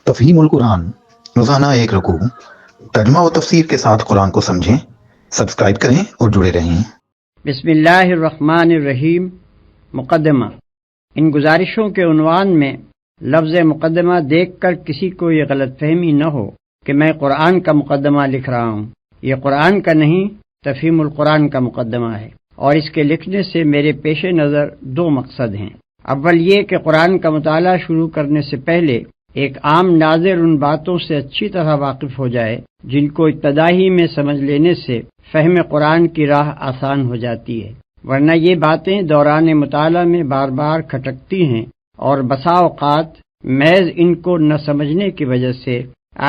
تفہیم القرآن، روزانہ ایک رکوع، ترجمہ و تفسیر کے ساتھ قرآن کو سمجھیں۔ سبسکرائب کریں اور جڑے رہیں۔ بسم اللہ الرحمن الرحیم۔ مقدمہ۔ ان گزارشوں کے عنوان میں لفظ مقدمہ دیکھ کر کسی کو یہ غلط فہمی نہ ہو کہ میں قرآن کا مقدمہ لکھ رہا ہوں۔ یہ قرآن کا نہیں، تفہیم القرآن کا مقدمہ ہے، اور اس کے لکھنے سے میرے پیش نظر دو مقصد ہیں۔ اول یہ کہ قرآن کا مطالعہ شروع کرنے سے پہلے ایک عام ناظر ان باتوں سے اچھی طرح واقف ہو جائے جن کو ابتدائی میں سمجھ لینے سے فہم قرآن کی راہ آسان ہو جاتی ہے، ورنہ یہ باتیں دوران مطالعہ میں بار بار کھٹکتی ہیں اور بسا اوقات محض ان کو نہ سمجھنے کی وجہ سے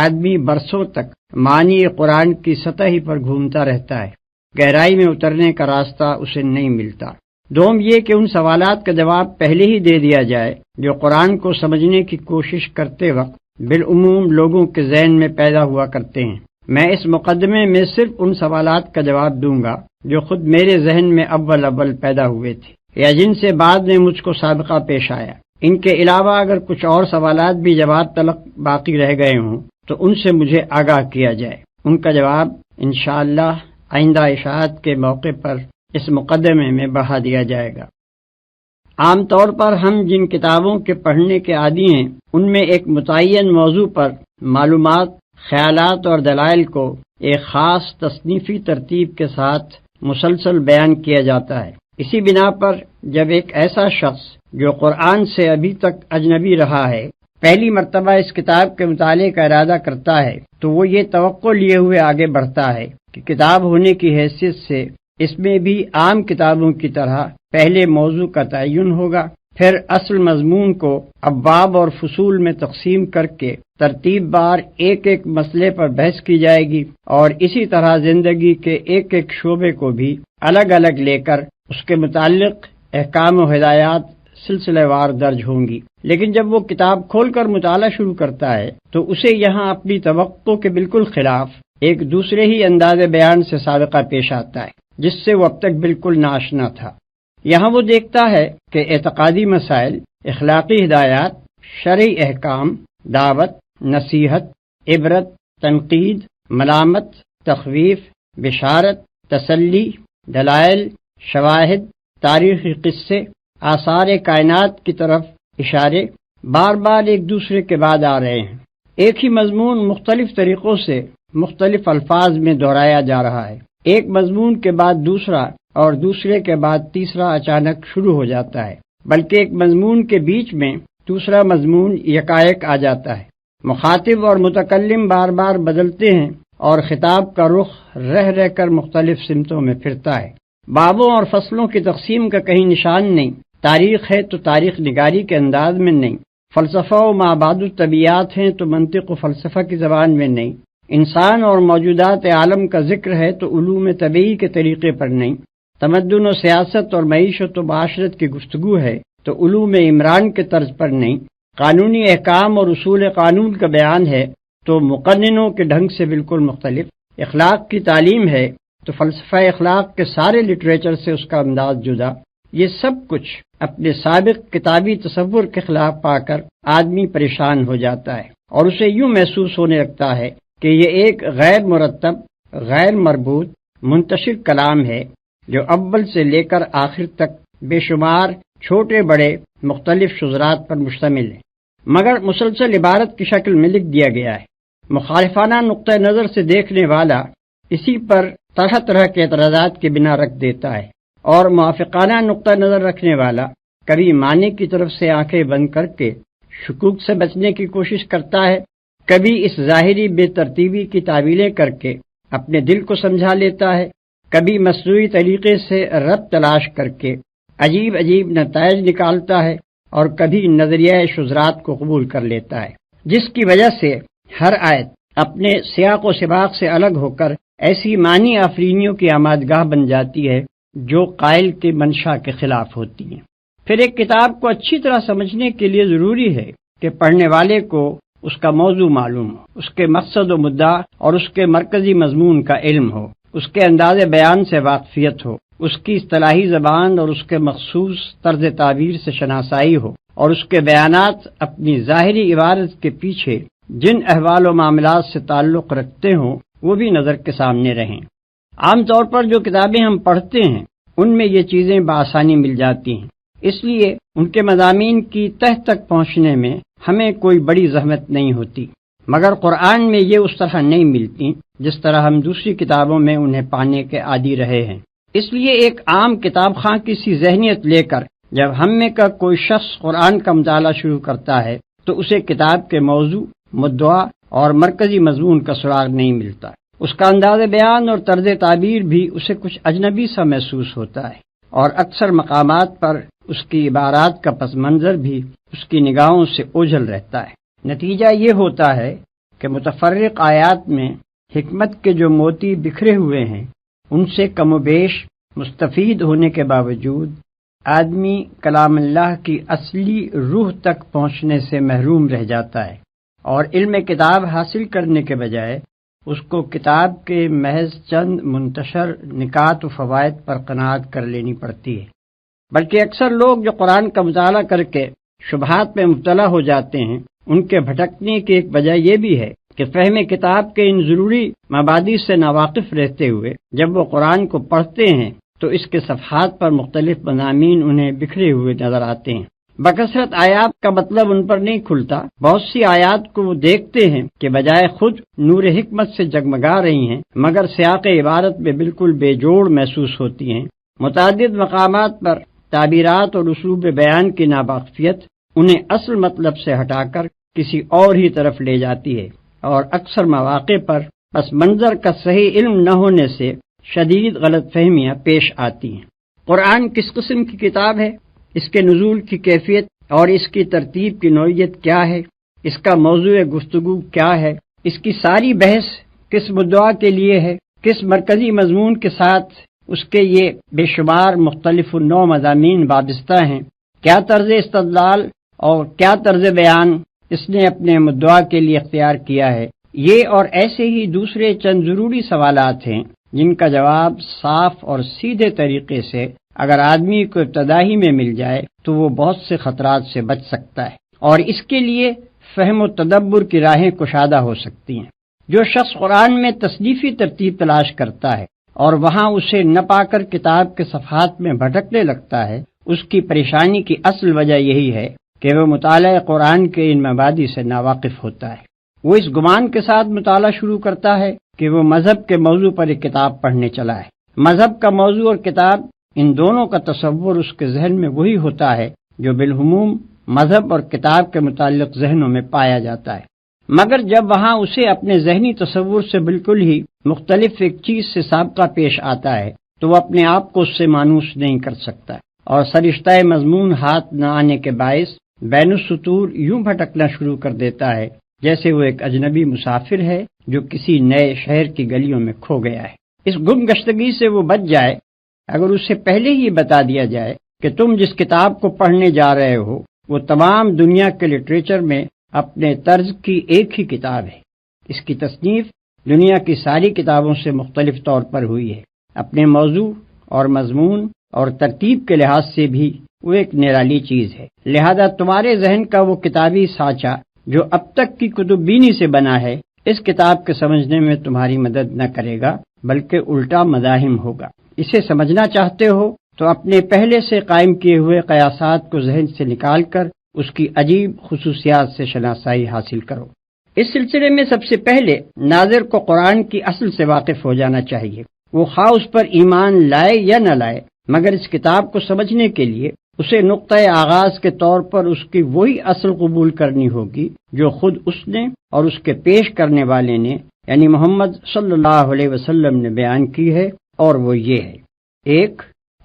آدمی برسوں تک معنی قرآن کی سطح ہی پر گھومتا رہتا ہے، گہرائی میں اترنے کا راستہ اسے نہیں ملتا۔ دوم یہ کہ ان سوالات کا جواب پہلے ہی دے دیا جائے جو قرآن کو سمجھنے کی کوشش کرتے وقت بالعموم لوگوں کے ذہن میں پیدا ہوا کرتے ہیں۔ میں اس مقدمے میں صرف ان سوالات کا جواب دوں گا جو خود میرے ذہن میں اول پیدا ہوئے تھے یا جن سے بعد میں مجھ کو سابقہ پیش آیا۔ ان کے علاوہ اگر کچھ اور سوالات بھی جواب تلق باقی رہ گئے ہوں تو ان سے مجھے آگاہ کیا جائے، ان کا جواب انشاءاللہ آئندہ اشاعت کے موقع پر اس مقدمے میں بڑھا دیا جائے گا۔ عام طور پر ہم جن کتابوں کے پڑھنے کے عادی ہیں ان میں ایک متعین موضوع پر معلومات، خیالات اور دلائل کو ایک خاص تصنیفی ترتیب کے ساتھ مسلسل بیان کیا جاتا ہے۔ اسی بنا پر جب ایک ایسا شخص جو قرآن سے ابھی تک اجنبی رہا ہے پہلی مرتبہ اس کتاب کے مطالعے کا ارادہ کرتا ہے تو وہ یہ توقع لیے ہوئے آگے بڑھتا ہے کہ کتاب ہونے کی حیثیت سے اس میں بھی عام کتابوں کی طرح پہلے موضوع کا تعین ہوگا، پھر اصل مضمون کو ابواب اور فصول میں تقسیم کر کے ترتیب بار ایک ایک مسئلے پر بحث کی جائے گی، اور اسی طرح زندگی کے ایک ایک شعبے کو بھی الگ الگ لے کر اس کے متعلق احکام و ہدایات سلسلہ وار درج ہوں گی۔ لیکن جب وہ کتاب کھول کر مطالعہ شروع کرتا ہے تو اسے یہاں اپنی توقع کے بالکل خلاف ایک دوسرے ہی انداز بیان سے سابقہ پیش آتا ہے جس سے وہ اب تک بالکل ناآشنا تھا۔ یہاں وہ دیکھتا ہے کہ اعتقادی مسائل، اخلاقی ہدایات، شرعی احکام، دعوت، نصیحت، عبرت، تنقید، ملامت، تخویف، بشارت، تسلی، دلائل، شواہد، تاریخی قصے، آثار کائنات کی طرف اشارے بار بار ایک دوسرے کے بعد آ رہے ہیں۔ ایک ہی مضمون مختلف طریقوں سے مختلف الفاظ میں دہرایا جا رہا ہے، ایک مضمون کے بعد دوسرا اور دوسرے کے بعد تیسرا اچانک شروع ہو جاتا ہے، بلکہ ایک مضمون کے بیچ میں دوسرا مضمون یکایک آ جاتا ہے۔ مخاطب اور متکلم بار بار بدلتے ہیں اور خطاب کا رخ رہ رہ کر مختلف سمتوں میں پھرتا ہے۔ بابوں اور فصلوں کی تقسیم کا کہیں نشان نہیں، تاریخ ہے تو تاریخ نگاری کے انداز میں نہیں، فلسفہ و مابعد الطبیعات ہیں تو منطق و فلسفہ کی زبان میں نہیں، انسان اور موجودات عالم کا ذکر ہے تو علوم طبیعی کے طریقے پر نہیں، تمدن و سیاست اور معیشت و معاشرت کی گفتگو ہے تو علوم عمران کے طرز پر نہیں، قانونی احکام اور اصول قانون کا بیان ہے تو مقننوں کے ڈھنگ سے بالکل مختلف، اخلاق کی تعلیم ہے تو فلسفہ اخلاق کے سارے لٹریچر سے اس کا انداز جدا۔ یہ سب کچھ اپنے سابق کتابی تصور کے خلاف پا کر آدمی پریشان ہو جاتا ہے اور اسے یوں محسوس ہونے لگتا ہے کہ یہ ایک غیر مرتب، غیر مربوط، منتشر کلام ہے جو اول سے لے کر آخر تک بے شمار چھوٹے بڑے مختلف شذرات پر مشتمل ہے، مگر مسلسل عبارت کی شکل میں لکھ دیا گیا ہے۔ مخالفانہ نقطہ نظر سے دیکھنے والا اسی پر طرح طرح کے اعتراضات کی بنا رکھ دیتا ہے، اور موافقانہ نقطہ نظر رکھنے والا کبھی معنی کی طرف سے آنکھیں بند کر کے شکوک سے بچنے کی کوشش کرتا ہے، کبھی اس ظاہری بے ترتیبی کی تعویلیں کر کے اپنے دل کو سمجھا لیتا ہے، کبھی مصنوعی طریقے سے ربط تلاش کر کے عجیب عجیب نتائج نکالتا ہے، اور کبھی نظریہ شذرات کو قبول کر لیتا ہے، جس کی وجہ سے ہر آیت اپنے سیاق و سباق سے الگ ہو کر ایسی معنی آفرینیوں کی آمادگاہ بن جاتی ہے جو قائل کے منشا کے خلاف ہوتی ہیں۔ پھر ایک کتاب کو اچھی طرح سمجھنے کے لیے ضروری ہے کہ پڑھنے والے کو اس کا موضوع معلوم ہو، اس کے مقصد و مدعا اور اس کے مرکزی مضمون کا علم ہو، اس کے انداز بیان سے واقفیت ہو، اس کی اصطلاحی زبان اور اس کے مخصوص طرز تعبیر سے شناسائی ہو، اور اس کے بیانات اپنی ظاہری عبارت کے پیچھے جن احوال و معاملات سے تعلق رکھتے ہوں وہ بھی نظر کے سامنے رہیں۔ عام طور پر جو کتابیں ہم پڑھتے ہیں ان میں یہ چیزیں بآسانی مل جاتی ہیں، اس لیے ان کے مضامین کی تہ تک پہنچنے میں ہمیں کوئی بڑی زحمت نہیں ہوتی، مگر قرآن میں یہ اس طرح نہیں ملتی جس طرح ہم دوسری کتابوں میں انہیں پانے کے عادی رہے ہیں۔ اس لیے ایک عام کتاب خواں کی سی ذہنیت لے کر جب ہم میں کا کوئی شخص قرآن کا مطالعہ شروع کرتا ہے تو اسے کتاب کے موضوع، مدعا اور مرکزی مضمون کا سراغ نہیں ملتا۔ اس کا انداز بیان اور طرز تعبیر بھی اسے کچھ اجنبی سا محسوس ہوتا ہے، اور اکثر مقامات پر اس کی عبارات کا پس منظر بھی اس کی نگاہوں سے اوجھل رہتا ہے۔ نتیجہ یہ ہوتا ہے کہ متفرق آیات میں حکمت کے جو موتی بکھرے ہوئے ہیں ان سے کم و بیش مستفید ہونے کے باوجود آدمی کلام اللہ کی اصلی روح تک پہنچنے سے محروم رہ جاتا ہے، اور علم کتاب حاصل کرنے کے بجائے اس کو کتاب کے محض چند منتشر نکات و فوائد پر قناعت کر لینی پڑتی ہے۔ بلکہ اکثر لوگ جو قرآن کا مطالعہ کر کے شبہات میں مبتلا ہو جاتے ہیں ان کے بھٹکنے کی ایک وجہ یہ بھی ہے کہ فہم کتاب کے ان ضروری مبادی سے ناواقف رہتے ہوئے جب وہ قرآن کو پڑھتے ہیں تو اس کے صفحات پر مختلف مضامین انہیں بکھرے ہوئے نظر آتے ہیں۔ بکثرت آیات کا مطلب ان پر نہیں کھلتا۔ بہت سی آیات کو وہ دیکھتے ہیں کہ بجائے خود نور حکمت سے جگمگا رہی ہیں مگر سیاق عبارت میں بالکل بے جوڑ محسوس ہوتی ہیں۔ متعدد مقامات پر تعبیرات اور اسلوب بیان کی ناواقفیت انہیں اصل مطلب سے ہٹا کر کسی اور ہی طرف لے جاتی ہے، اور اکثر مواقع پر پس منظر کا صحیح علم نہ ہونے سے شدید غلط فہمیاں پیش آتی ہیں۔ قرآن کس قسم کی کتاب ہے، اس کے نزول کی کیفیت اور اس کی ترتیب کی نوعیت کیا ہے، اس کا موضوع گفتگو کیا ہے، اس کی ساری بحث کس مدعا کے لیے ہے، کس مرکزی مضمون کے ساتھ اس کے یہ بے شمار مختلف نوع مضامین وابستہ ہیں، کیا طرز استدلال اور کیا طرز بیان اس نے اپنے مدعا کے لیے اختیار کیا ہے، یہ اور ایسے ہی دوسرے چند ضروری سوالات ہیں جن کا جواب صاف اور سیدھے طریقے سے اگر آدمی کو ابتدائی میں مل جائے تو وہ بہت سے خطرات سے بچ سکتا ہے، اور اس کے لیے فہم و تدبر کی راہیں کشادہ ہو سکتی ہیں۔ جو شخص قرآن میں تصنیفی ترتیب تلاش کرتا ہے اور وہاں اسے نہ پا کر کتاب کے صفحات میں بھٹکنے لگتا ہے، اس کی پریشانی کی اصل وجہ یہی ہے کہ وہ مطالعہ قرآن کے ان مبادی سے ناواقف ہوتا ہے۔ وہ اس گمان کے ساتھ مطالعہ شروع کرتا ہے کہ وہ مذہب کے موضوع پر ایک کتاب پڑھنے چلا ہے۔ مذہب کا موضوع اور کتاب، ان دونوں کا تصور اس کے ذہن میں وہی ہوتا ہے جو بالعموم مذہب اور کتاب کے متعلق ذہنوں میں پایا جاتا ہے، مگر جب وہاں اسے اپنے ذہنی تصور سے بالکل ہی مختلف ایک چیز سے سابقہ پیش آتا ہے تو وہ اپنے آپ کو اس سے مانوس نہیں کر سکتا، اور سرشتہ مضمون ہاتھ نہ آنے کے باعث بین السطور یوں بھٹکنا شروع کر دیتا ہے جیسے وہ ایک اجنبی مسافر ہے جو کسی نئے شہر کی گلیوں میں کھو گیا ہے۔ اس گم گشتگی سے وہ بچ جائے اگر اسے پہلے ہی بتا دیا جائے کہ تم جس کتاب کو پڑھنے جا رہے ہو وہ تمام دنیا کے لٹریچر میں اپنے طرز کی ایک ہی کتاب ہے۔ اس کی تصنیف دنیا کی ساری کتابوں سے مختلف طور پر ہوئی ہے، اپنے موضوع اور مضمون اور ترتیب کے لحاظ سے بھی وہ ایک نرالی چیز ہے، لہذا تمہارے ذہن کا وہ کتابی سانچہ جو اب تک کی کتب بینی سے بنا ہے اس کتاب کے سمجھنے میں تمہاری مدد نہ کرے گا بلکہ الٹا مزاحم ہوگا۔ اسے سمجھنا چاہتے ہو تو اپنے پہلے سے قائم کیے ہوئے قیاسات کو ذہن سے نکال کر اس کی عجیب خصوصیات سے شناسائی حاصل کرو۔ اس سلسلے میں سب سے پہلے ناظر کو قرآن کی اصل سے واقف ہو جانا چاہیے، وہ خواہ اس پر ایمان لائے یا نہ لائے، مگر اس کتاب کو سمجھنے کے لیے اسے نقطۂ آغاز کے طور پر اس کی وہی اصل قبول کرنی ہوگی جو خود اس نے اور اس کے پیش کرنے والے نے یعنی محمد صلی اللہ علیہ وسلم نے بیان کی ہے، اور وہ یہ ہے: ایک،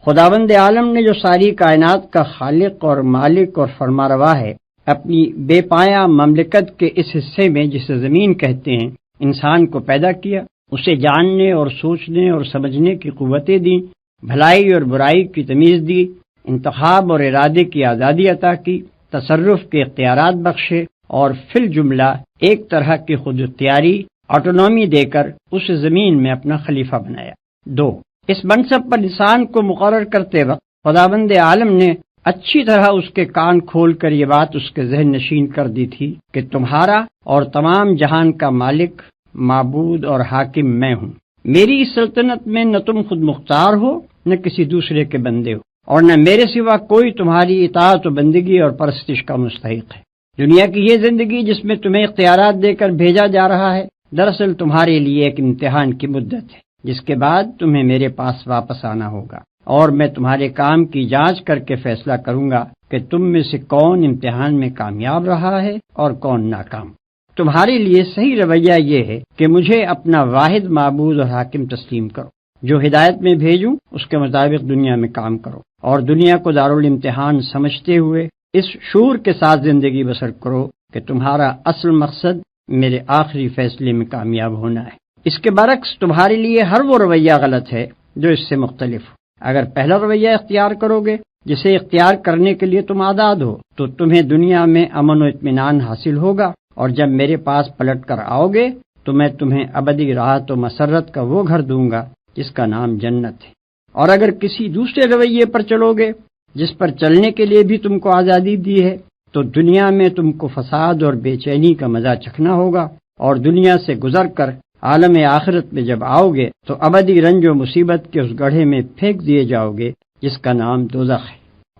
خداوند عالم نے جو ساری کائنات کا خالق اور مالک اور فرماروا ہے، اپنی بے پایا مملکت کے اس حصے میں جسے زمین کہتے ہیں انسان کو پیدا کیا، اسے جاننے اور سوچنے اور سمجھنے کی قوتیں دیں، بھلائی اور برائی کی تمیز دی، انتخاب اور ارادے کی آزادی عطا کی، تصرف کے اختیارات بخشے، اور فی الجملہ ایک طرح کی خود اختیاری آٹونومی دے کر اس زمین میں اپنا خلیفہ بنایا۔ دو، اس منصب پر انسان کو مقرر کرتے وقت خداوند عالم نے اچھی طرح اس کے کان کھول کر یہ بات اس کے ذہن نشین کر دی تھی کہ تمہارا اور تمام جہان کا مالک، معبود اور حاکم میں ہوں۔ میری اس سلطنت میں نہ تم خود مختار ہو، نہ کسی دوسرے کے بندے ہو، اور نہ میرے سوا کوئی تمہاری اطاعت و بندگی اور پرستش کا مستحق ہے۔ دنیا کی یہ زندگی جس میں تمہیں اختیارات دے کر بھیجا جا رہا ہے، دراصل تمہارے لیے ایک امتحان کی مدت ہے، جس کے بعد تمہیں میرے پاس واپس آنا ہوگا، اور میں تمہارے کام کی جانچ کر کے فیصلہ کروں گا کہ تم میں سے کون امتحان میں کامیاب رہا ہے اور کون ناکام۔ تمہارے لیے صحیح رویہ یہ ہے کہ مجھے اپنا واحد معبود اور حاکم تسلیم کرو، جو ہدایت میں بھیجوں اس کے مطابق دنیا میں کام کرو، اور دنیا کو دارالامتحان سمجھتے ہوئے اس شعور کے ساتھ زندگی بسر کرو کہ تمہارا اصل مقصد میرے آخری فیصلے میں کامیاب ہونا ہے۔ اس کے برعکس تمہارے لیے ہر وہ رویہ غلط ہے جو اس سے مختلف ہو۔ اگر پہلا رویہ اختیار کرو گے جسے اختیار کرنے کے لیے تم آزاد ہو، تو تمہیں دنیا میں امن و اطمینان حاصل ہوگا، اور جب میرے پاس پلٹ کر آؤ گے تو میں تمہیں ابدی راحت و مسرت کا وہ گھر دوں گا جس کا نام جنت ہے۔ اور اگر کسی دوسرے رویے پر چلو گے جس پر چلنے کے لیے بھی تم کو آزادی دی ہے، تو دنیا میں تم کو فساد اور بے چینی کا مزہ چکھنا ہوگا، اور دنیا سے گزر کر عالم آخرت میں جب آؤ گے تو ابدی رنج و مصیبت کے اس گڑھے میں پھینک دیے جاؤ گے جس کا نام دوزخ ہے۔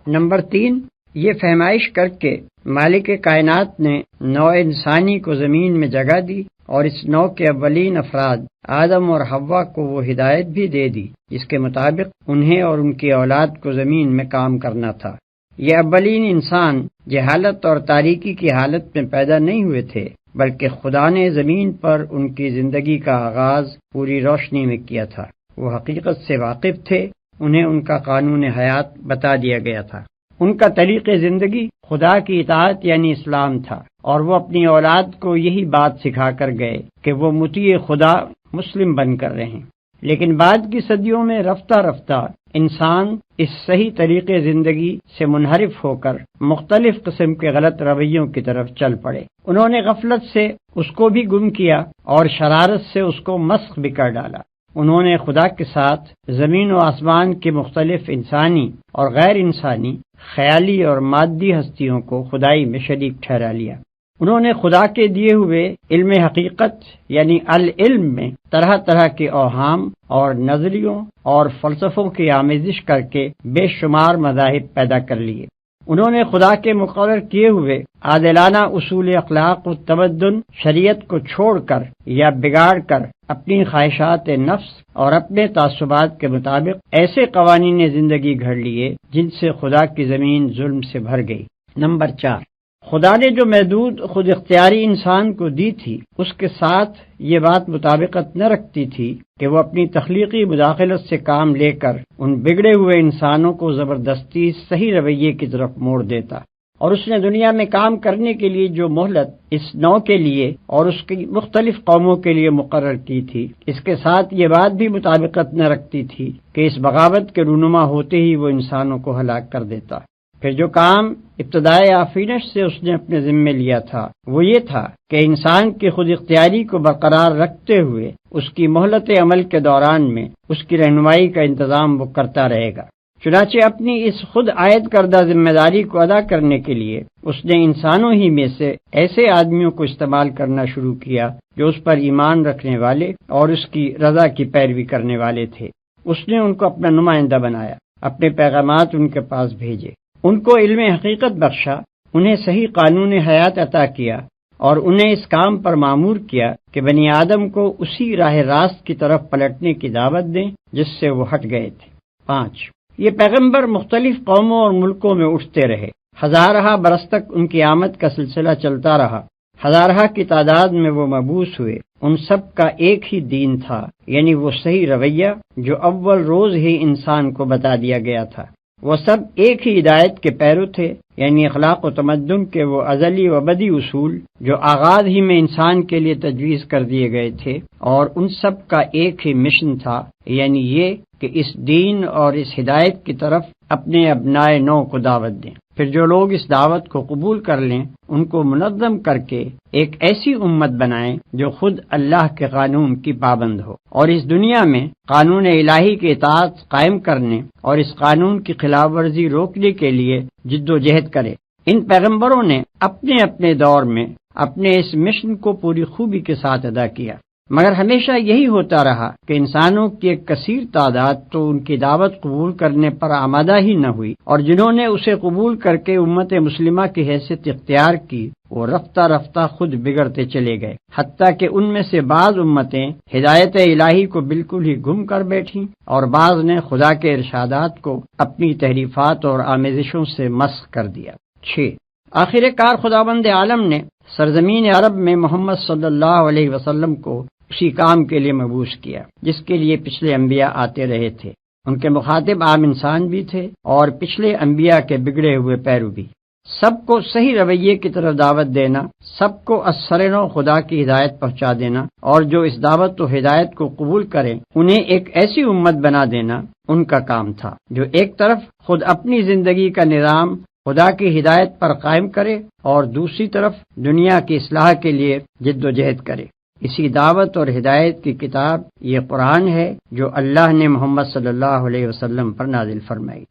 نمبر 3، یہ فہمائش کر کے مالک کائنات نے نوع انسانی کو زمین میں جگہ دی، اور اس نوع کے اولین افراد آدم اور حوا کو وہ ہدایت بھی دے دی جس کے مطابق انہیں اور ان کی اولاد کو زمین میں کام کرنا تھا۔ یہ اولین انسان جہالت اور تاریکی کی حالت میں پیدا نہیں ہوئے تھے، بلکہ خدا نے زمین پر ان کی زندگی کا آغاز پوری روشنی میں کیا تھا۔ وہ حقیقت سے واقف تھے، انہیں ان کا قانون حیات بتا دیا گیا تھا۔ ان کا طریق زندگی خدا کی اطاعت یعنی اسلام تھا، اور وہ اپنی اولاد کو یہی بات سکھا کر گئے کہ وہ مطیع خدا مسلم بن کر رہیں۔ لیکن بعد کی صدیوں میں رفتہ رفتہ انسان اس صحیح طریقے زندگی سے منحرف ہو کر مختلف قسم کے غلط رویوں کی طرف چل پڑے۔ انہوں نے غفلت سے اس کو بھی گم کیا اور شرارت سے اس کو مسخ بھی کر ڈالا۔ انہوں نے خدا کے ساتھ زمین و آسمان کے مختلف انسانی اور غیر انسانی، خیالی اور مادی ہستیوں کو خدائی میں شریک ٹھہرا لیا۔ انہوں نے خدا کے دیے ہوئے علم حقیقت یعنی العلم میں طرح طرح کے اوہام اور نظریوں اور فلسفوں کی آمیزش کر کے بے شمار مذاہب پیدا کر لیے۔ انہوں نے خدا کے مقرر کیے ہوئے عادلانہ اصول اخلاق و تمدن شریعت کو چھوڑ کر یا بگاڑ کر اپنی خواہشات نفس اور اپنے تعصبات کے مطابق ایسے قوانین زندگی گھڑ لیے جن سے خدا کی زمین ظلم سے بھر گئی۔ نمبر 4، خدا نے جو محدود خود اختیاری انسان کو دی تھی اس کے ساتھ یہ بات مطابقت نہ رکھتی تھی کہ وہ اپنی تخلیقی مداخلت سے کام لے کر ان بگڑے ہوئے انسانوں کو زبردستی صحیح رویے کی طرف موڑ دیتا، اور اس نے دنیا میں کام کرنے کے لیے جو مہلت اس نوع کے لیے اور اس کی مختلف قوموں کے لیے مقرر کی تھی، اس کے ساتھ یہ بات بھی مطابقت نہ رکھتی تھی کہ اس بغاوت کے رونما ہوتے ہی وہ انسانوں کو ہلاک کر دیتا۔ پھر جو کام ابتدائے آفرینش سے اس نے اپنے ذمے لیا تھا وہ یہ تھا کہ انسان کی خود اختیاری کو برقرار رکھتے ہوئے اس کی مہلت عمل کے دوران میں اس کی رہنمائی کا انتظام وہ کرتا رہے گا۔ چنانچہ اپنی اس خود عائد کردہ ذمہ داری کو ادا کرنے کے لیے اس نے انسانوں ہی میں سے ایسے آدمیوں کو استعمال کرنا شروع کیا جو اس پر ایمان رکھنے والے اور اس کی رضا کی پیروی کرنے والے تھے۔ اس نے ان کو اپنا نمائندہ بنایا، اپنے پیغامات ان کے پاس بھیجے، ان کو علم حقیقت بخشا، انہیں صحیح قانون حیات عطا کیا، اور انہیں اس کام پر مامور کیا کہ بنی آدم کو اسی راہ راست کی طرف پلٹنے کی دعوت دیں جس سے وہ ہٹ گئے تھے۔ 5، یہ پیغمبر مختلف قوموں اور ملکوں میں اٹھتے رہے، ہزارہ برس تک ان کی آمد کا سلسلہ چلتا رہا، ہزارہ کی تعداد میں وہ مبعوث ہوئے۔ ان سب کا ایک ہی دین تھا، یعنی وہ صحیح رویہ جو اول روز ہی انسان کو بتا دیا گیا تھا۔ وہ سب ایک ہی ہدایت کے پیرو تھے، یعنی اخلاق و تمدن کے وہ ازلی و ابدی اصول جو آغاز ہی میں انسان کے لیے تجویز کر دیے گئے تھے، اور ان سب کا ایک ہی مشن تھا، یعنی یہ کہ اس دین اور اس ہدایت کی طرف اپنے ابنائے نو کو دعوت دیں۔ پھر جو لوگ اس دعوت کو قبول کر لیں ان کو منظم کر کے ایک ایسی امت بنائیں جو خود اللہ کے قانون کی پابند ہو، اور اس دنیا میں قانون الہی کی اطاعت قائم کرنے اور اس قانون کی خلاف ورزی روکنے کے لیے جد و جہد کرے۔ ان پیغمبروں نے اپنے اپنے دور میں اپنے اس مشن کو پوری خوبی کے ساتھ ادا کیا، مگر ہمیشہ یہی ہوتا رہا کہ انسانوں کی ایک کثیر تعداد تو ان کی دعوت قبول کرنے پر آمادہ ہی نہ ہوئی، اور جنہوں نے اسے قبول کر کے امت مسلمہ کی حیثیت اختیار کی وہ رفتہ رفتہ خود بگڑتے چلے گئے، حتیٰ کہ ان میں سے بعض امتیں ہدایت الہی کو بالکل ہی گم کر بیٹھیں اور بعض نے خدا کے ارشادات کو اپنی تحریفات اور آمیزشوں سے مسخ کر دیا۔ 6۔ آخر کار خداوند عالم نے سرزمین عرب میں محمد صلی اللہ علیہ وسلم کو اسی کام کے لیے مبعوث کیا جس کے لیے پچھلے انبیاء آتے رہے تھے۔ ان کے مخاطب عام انسان بھی تھے اور پچھلے انبیاء کے بگڑے ہوئے پیرو بھی۔ سب کو صحیح رویے کی طرف دعوت دینا، سب کو اثرنو خدا کی ہدایت پہنچا دینا، اور جو اس دعوت و ہدایت کو قبول کریں انہیں ایک ایسی امت بنا دینا ان کا کام تھا جو ایک طرف خود اپنی زندگی کا نظام خدا کی ہدایت پر قائم کرے اور دوسری طرف دنیا کی اصلاح کے لیے جد و جہد کرے۔ اسی دعوت اور ہدایت کی کتاب یہ قرآن ہے جو اللہ نے محمد صلی اللہ علیہ وسلم پر نازل فرمائی۔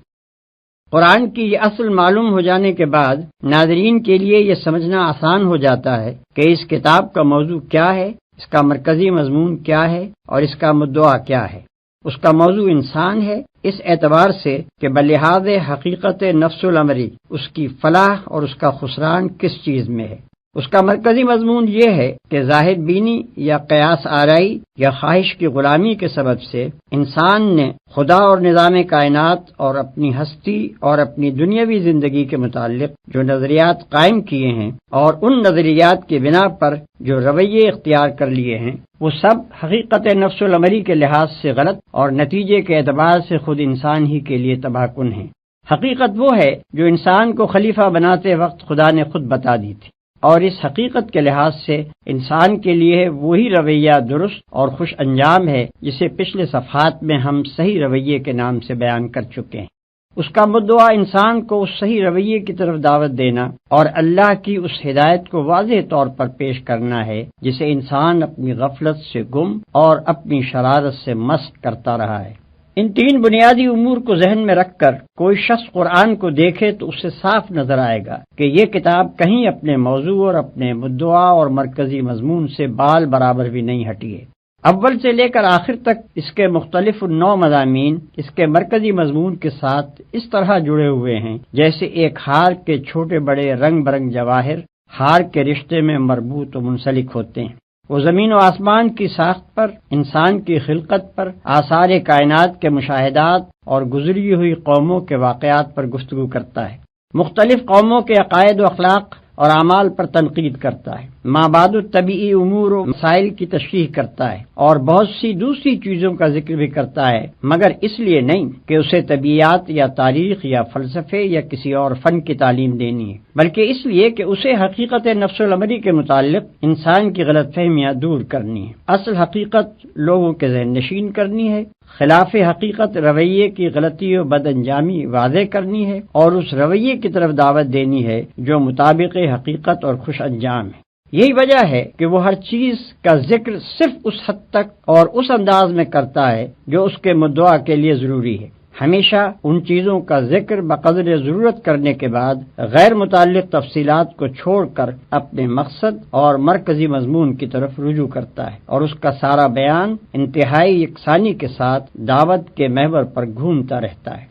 قرآن کی یہ اصل معلوم ہو جانے کے بعد ناظرین کے لیے یہ سمجھنا آسان ہو جاتا ہے کہ اس کتاب کا موضوع کیا ہے، اس کا مرکزی مضمون کیا ہے اور اس کا مدعا کیا ہے۔ اس کا موضوع انسان ہے، اس اعتبار سے کہ بلحاظ حقیقت نفس الامری اس کی فلاح اور اس کا خسران کس چیز میں ہے۔ اس کا مرکزی مضمون یہ ہے کہ ظاہر بینی یا قیاس آرائی یا خواہش کی غلامی کے سبب سے انسان نے خدا اور نظام کائنات اور اپنی ہستی اور اپنی دنیاوی زندگی کے متعلق جو نظریات قائم کیے ہیں اور ان نظریات کی بنا پر جو رویے اختیار کر لیے ہیں وہ سب حقیقت نفس الامری کے لحاظ سے غلط اور نتیجے کے اعتبار سے خود انسان ہی کے لیے تباہ کن ہیں۔ حقیقت وہ ہے جو انسان کو خلیفہ بناتے وقت خدا نے خود بتا دی تھی، اور اس حقیقت کے لحاظ سے انسان کے لیے وہی رویہ درست اور خوش انجام ہے جسے پچھلے صفحات میں ہم صحیح رویے کے نام سے بیان کر چکے ہیں۔ اس کا مدعا انسان کو اس صحیح رویے کی طرف دعوت دینا اور اللہ کی اس ہدایت کو واضح طور پر پیش کرنا ہے جسے انسان اپنی غفلت سے گم اور اپنی شرارت سے مست کرتا رہا ہے۔ ان تین بنیادی امور کو ذہن میں رکھ کر کوئی شخص قرآن کو دیکھے تو اسے صاف نظر آئے گا کہ یہ کتاب کہیں اپنے موضوع اور اپنے مدعا اور مرکزی مضمون سے بال برابر بھی نہیں ہٹی ہے۔ اول سے لے کر آخر تک اس کے مختلف 9 مضامین اس کے مرکزی مضمون کے ساتھ اس طرح جڑے ہوئے ہیں جیسے ایک ہار کے چھوٹے بڑے رنگ برنگ جواہر ہار کے رشتے میں مربوط و منسلک ہوتے ہیں۔ وہ زمین و آسمان کی ساخت پر، انسان کی خلقت پر، آثار کائنات کے مشاہدات اور گزری ہوئی قوموں کے واقعات پر گفتگو کرتا ہے، مختلف قوموں کے عقائد و اخلاق اور اعمال پر تنقید کرتا ہے، مابعد الطبیعی امور و مسائل کی تشریح کرتا ہے اور بہت سی دوسری چیزوں کا ذکر بھی کرتا ہے، مگر اس لیے نہیں کہ اسے طبیعیات یا تاریخ یا فلسفے یا کسی اور فن کی تعلیم دینی ہے، بلکہ اس لیے کہ اسے حقیقت نفس الامری کے متعلق انسان کی غلط فہمیاں دور کرنی ہے، اصل حقیقت لوگوں کے ذہن نشین کرنی ہے، خلاف حقیقت رویے کی غلطی و بد انجامی واضح کرنی ہے اور اس رویے کی طرف دعوت دینی ہے جو مطابق حقیقت اور خوش انجام ہے۔ یہی وجہ ہے کہ وہ ہر چیز کا ذکر صرف اس حد تک اور اس انداز میں کرتا ہے جو اس کے مدعا کے لیے ضروری ہے، ہمیشہ ان چیزوں کا ذکر بقدر ضرورت کرنے کے بعد غیر متعلق تفصیلات کو چھوڑ کر اپنے مقصد اور مرکزی مضمون کی طرف رجوع کرتا ہے، اور اس کا سارا بیان انتہائی یکسانی کے ساتھ دعوت کے محور پر گھومتا رہتا ہے۔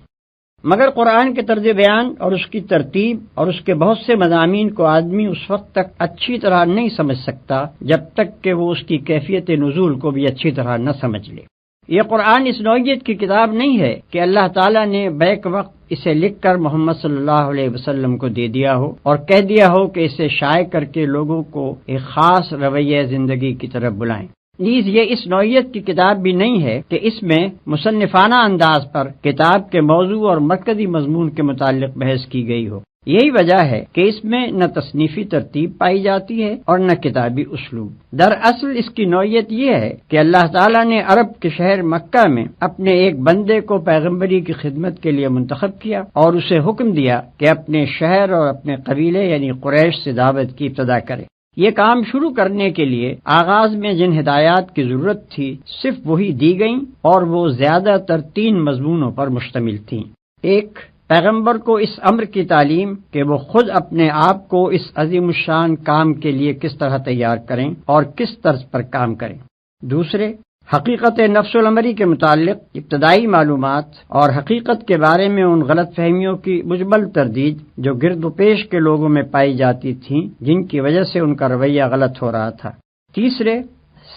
مگر قرآن کے طرز بیان اور اس کی ترتیب اور اس کے بہت سے مضامین کو آدمی اس وقت تک اچھی طرح نہیں سمجھ سکتا جب تک کہ وہ اس کی کیفیت نزول کو بھی اچھی طرح نہ سمجھ لے۔ یہ قرآن اس نوعیت کی کتاب نہیں ہے کہ اللہ تعالیٰ نے بیک وقت اسے لکھ کر محمد صلی اللہ علیہ وسلم کو دے دیا ہو اور کہہ دیا ہو کہ اسے شائع کر کے لوگوں کو ایک خاص رویہ زندگی کی طرف بلائیں۔ نیز یہ اس نوعیت کی کتاب بھی نہیں ہے کہ اس میں مصنفانہ انداز پر کتاب کے موضوع اور مرکزی مضمون کے متعلق بحث کی گئی ہو، یہی وجہ ہے کہ اس میں نہ تصنیفی ترتیب پائی جاتی ہے اور نہ کتابی اسلوب۔ دراصل اس کی نوعیت یہ ہے کہ اللہ تعالیٰ نے عرب کے شہر مکہ میں اپنے ایک بندے کو پیغمبری کی خدمت کے لیے منتخب کیا اور اسے حکم دیا کہ اپنے شہر اور اپنے قبیلے یعنی قریش سے دعوت کی ابتدا کرے۔ یہ کام شروع کرنے کے لیے آغاز میں جن ہدایات کی ضرورت تھی صرف وہی دی گئیں، اور وہ زیادہ تر 3 مضمونوں پر مشتمل تھیں۔ ایک، پیغمبر کو اس امر کی تعلیم کہ وہ خود اپنے آپ کو اس عظیم الشان کام کے لیے کس طرح تیار کریں اور کس طرز پر کام کریں۔ دوسرے، حقیقت نفس الامری کے متعلق ابتدائی معلومات اور حقیقت کے بارے میں ان غلط فہمیوں کی مجمل تردید جو گرد و پیش کے لوگوں میں پائی جاتی تھیں، جن کی وجہ سے ان کا رویہ غلط ہو رہا تھا۔ تیسرے،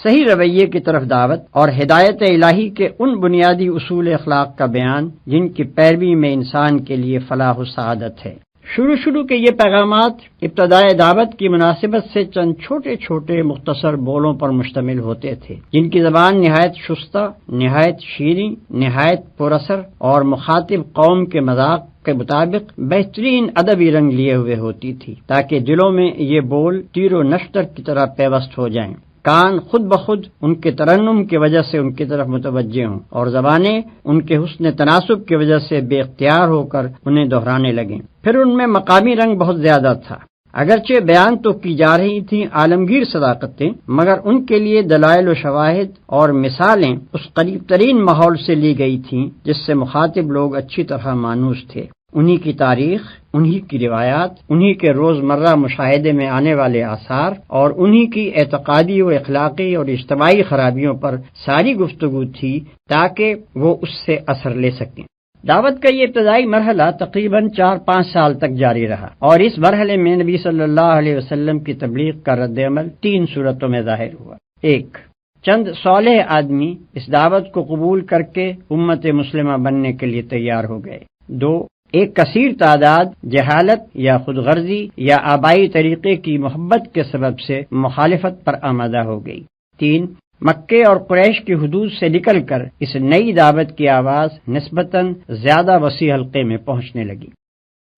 صحیح رویے کی طرف دعوت اور ہدایت الہی کے ان بنیادی اصول اخلاق کا بیان جن کی پیروی میں انسان کے لیے فلاح و سعادت ہے۔ شروع کے یہ پیغامات ابتدائے دعوت کی مناسبت سے چند چھوٹے چھوٹے مختصر بولوں پر مشتمل ہوتے تھے، جن کی زبان نہایت شستہ، نہایت شیریں، نہایت پر اثر اور مخاطب قوم کے مذاق کے مطابق بہترین ادبی رنگ لیے ہوئے ہوتی تھی، تاکہ دلوں میں یہ بول تیر و نشتر کی طرح پیوست ہو جائیں، کان خود بخود ان کے ترنم کی وجہ سے ان کی طرف متوجہ ہوں، اور زبانیں ان کے حسن تناسب کی وجہ سے بے اختیار ہو کر انہیں دہرانے لگیں۔ پھر ان میں مقامی رنگ بہت زیادہ تھا، اگرچہ بیان تو کی جا رہی تھیں عالمگیر صداقتیں، مگر ان کے لیے دلائل و شواہد اور مثالیں اس قریب ترین ماحول سے لی گئی تھیں جس سے مخاطب لوگ اچھی طرح مانوس تھے۔ انہی کی تاریخ، انہی کی روایات، انہی کے روزمرہ مشاہدے میں آنے والے آثار اور انہی کی اعتقادی و اخلاقی اور اجتماعی خرابیوں پر ساری گفتگو تھی تاکہ وہ اس سے اثر لے سکیں۔ دعوت کا یہ ابتدائی مرحلہ تقریباً 4-5 سال تک جاری رہا، اور اس مرحلے میں نبی صلی اللہ علیہ وسلم کی تبلیغ کا رد عمل 3 صورتوں میں ظاہر ہوا۔ 1، چند صالح آدمی اس دعوت کو قبول کر کے امت مسلمہ بننے کے لیے تیار ہو گئے۔ 2، ایک کثیر تعداد جہالت یا خود غرضی یا آبائی طریقے کی محبت کے سبب سے مخالفت پر آمادہ ہو گئی۔ 3، مکے اور قریش کی حدود سے نکل کر اس نئی دعوت کی آواز نسبتاً زیادہ وسیع حلقے میں پہنچنے لگی۔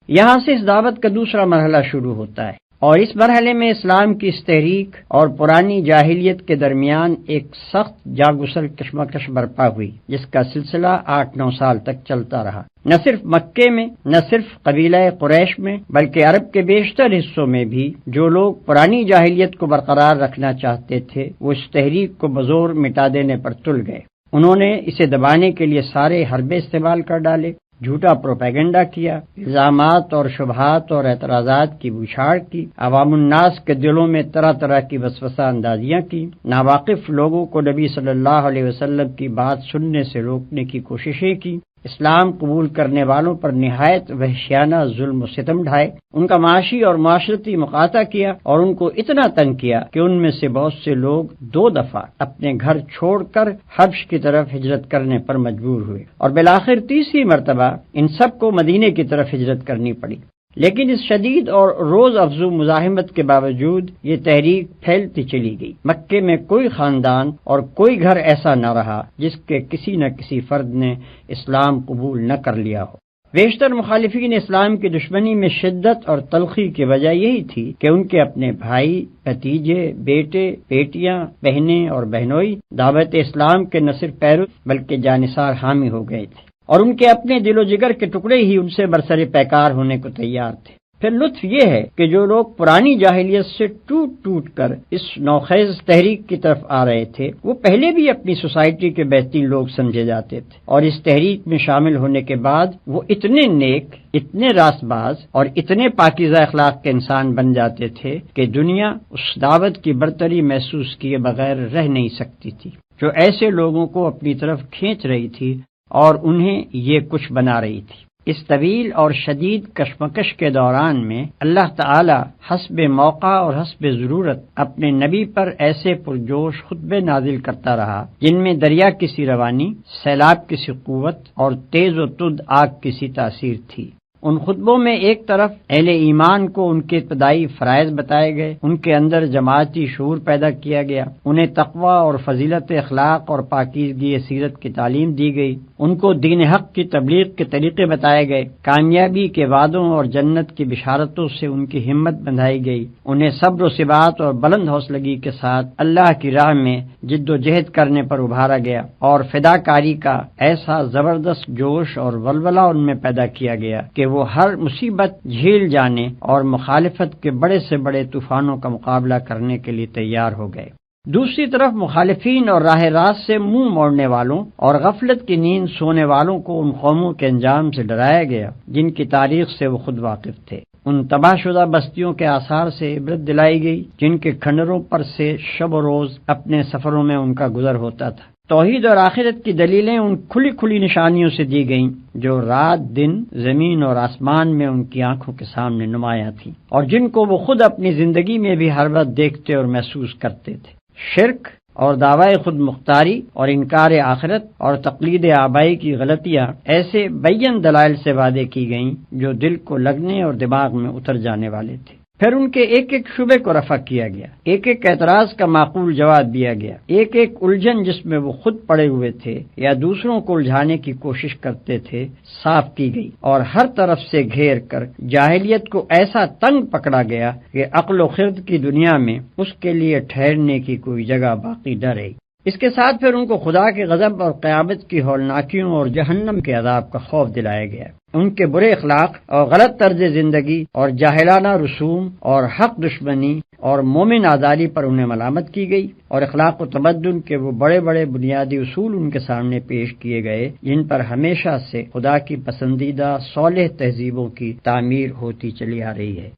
یہاں سے اس دعوت کا دوسرا مرحلہ شروع ہوتا ہے، اور اس مرحلے میں اسلام کی اس تحریک اور پرانی جاہلیت کے درمیان ایک سخت جاگسل کشمکش برپا ہوئی، جس کا سلسلہ 8-9 سال تک چلتا رہا، نہ صرف مکے میں، نہ صرف قبیلہ قریش میں، بلکہ عرب کے بیشتر حصوں میں بھی جو لوگ پرانی جاہلیت کو برقرار رکھنا چاہتے تھے وہ اس تحریک کو بزور مٹا دینے پر تل گئے۔ انہوں نے اسے دبانے کے لیے سارے حربے استعمال کر ڈالے، جھوٹا پروپیگنڈا کیا، الزامات اور شبہات اور اعتراضات کی بوچھاڑ کی، عوام الناس کے دلوں میں طرح طرح کی وسوسہ اندازیاں کی، ناواقف لوگوں کو نبی صلی اللہ علیہ وسلم کی بات سننے سے روکنے کی کوششیں کی، اسلام قبول کرنے والوں پر نہایت وحشیانہ ظلم و ستم ڈھائے، ان کا معاشی اور معاشرتی مقاطع کیا، اور ان کو اتنا تنگ کیا کہ ان میں سے بہت سے لوگ 2 دفعہ اپنے گھر چھوڑ کر حبش کی طرف ہجرت کرنے پر مجبور ہوئے، اور بالآخر تیسری مرتبہ ان سب کو مدینے کی طرف ہجرت کرنی پڑی۔ لیکن اس شدید اور روز افزوں مزاحمت کے باوجود یہ تحریک پھیلتی چلی گئی۔ مکے میں کوئی خاندان اور کوئی گھر ایسا نہ رہا جس کے کسی نہ کسی فرد نے اسلام قبول نہ کر لیا ہو۔ بیشتر مخالفین اسلام کی دشمنی میں شدت اور تلخی کی وجہ یہی تھی کہ ان کے اپنے بھائی، بھتیجے، بیٹے، بیٹیاں، بہنیں اور بہنوئی دعوت اسلام کے نہ صرف پیرو بلکہ جانثار حامی ہو گئے تھے، اور ان کے اپنے دل و جگر کے ٹکڑے ہی ان سے برسر پیکار ہونے کو تیار تھے۔ پھر لطف یہ ہے کہ جو لوگ پرانی جاہلیت سے ٹوٹ کر اس نوخیز تحریک کی طرف آ رہے تھے وہ پہلے بھی اپنی سوسائٹی کے بہترین لوگ سمجھے جاتے تھے، اور اس تحریک میں شامل ہونے کے بعد وہ اتنے نیک، اتنے راست باز اور اتنے پاکیزہ اخلاق کے انسان بن جاتے تھے کہ دنیا اس دعوت کی برتری محسوس کیے بغیر رہ نہیں سکتی تھی جو ایسے لوگوں کو اپنی طرف کھینچ رہی تھی اور انہیں یہ کچھ بنا رہی تھی۔ اس طویل اور شدید کشمکش کے دوران میں اللہ تعالی حسب موقع اور حسب ضرورت اپنے نبی پر ایسے پرجوش خطبے نازل کرتا رہا جن میں دریا کی سی روانی، سیلاب کی سی قوت اور تیز و تند آگ کی سی تاثیر تھی۔ ان خطبوں میں ایک طرف اہل ایمان کو ان کے ابتدائی فرائض بتائے گئے، ان کے اندر جماعتی شعور پیدا کیا گیا، انہیں تقوی اور فضیلت اخلاق اور پاکیزگی سیرت کی تعلیم دی گئی، ان کو دین حق کی تبلیغ کے طریقے بتائے گئے، کامیابی کے وعدوں اور جنت کی بشارتوں سے ان کی ہمت بندھائی گئی، انہیں صبر و ثبات اور بلند حوصلگی کے ساتھ اللہ کی راہ میں جد و جہد کرنے پر ابھارا گیا، اور فداکاری کا ایسا زبردست جوش اور ولولہ ان میں پیدا کیا گیا کہ وہ ہر مصیبت جھیل جانے اور مخالفت کے بڑے سے بڑے طوفانوں کا مقابلہ کرنے کے لیے تیار ہو گئے۔ دوسری طرف مخالفین اور راہ راست سے منہ موڑنے والوں اور غفلت کی نیند سونے والوں کو ان قوموں کے انجام سے ڈرایا گیا جن کی تاریخ سے وہ خود واقف تھے، ان تباہ شدہ بستیوں کے آثار سے عبرت دلائی گئی جن کے کھنڈروں پر سے شب و روز اپنے سفروں میں ان کا گزر ہوتا تھا۔ توحید اور آخرت کی دلیلیں ان کھلی کھلی نشانیوں سے دی گئیں جو رات دن زمین اور آسمان میں ان کی آنکھوں کے سامنے نمایاں تھیں، اور جن کو وہ خود اپنی زندگی میں بھی ہر وقت دیکھتے اور محسوس کرتے تھے۔ شرک اور دعوی خود مختاری اور انکار آخرت اور تقلید آبائی کی غلطیاں ایسے بیان دلائل سے وعدے کی گئیں جو دل کو لگنے اور دماغ میں اتر جانے والے تھے۔ پھر ان کے ایک ایک شبے کو رفع کیا گیا، ایک ایک اعتراض کا معقول جواب دیا گیا، ایک ایک الجھن جس میں وہ خود پڑے ہوئے تھے یا دوسروں کو الجھانے کی کوشش کرتے تھے صاف کی گئی، اور ہر طرف سے گھیر کر جاہلیت کو ایسا تنگ پکڑا گیا کہ عقل و خرد کی دنیا میں اس کے لیے ٹھہرنے کی کوئی جگہ باقی نہ رہی۔ اس کے ساتھ پھر ان کو خدا کے غضب اور قیامت کی ہولناکیوں اور جہنم کے عذاب کا خوف دلایا گیا۔ ان کے برے اخلاق اور غلط طرز زندگی اور جاہلانہ رسوم اور حق دشمنی اور مومن آزاری پر انہیں ملامت کی گئی، اور اخلاق و تمدن کے وہ بڑے بڑے بنیادی اصول ان کے سامنے پیش کیے گئے جن پر ہمیشہ سے خدا کی پسندیدہ صالح تہذیبوں کی تعمیر ہوتی چلی آ رہی ہے۔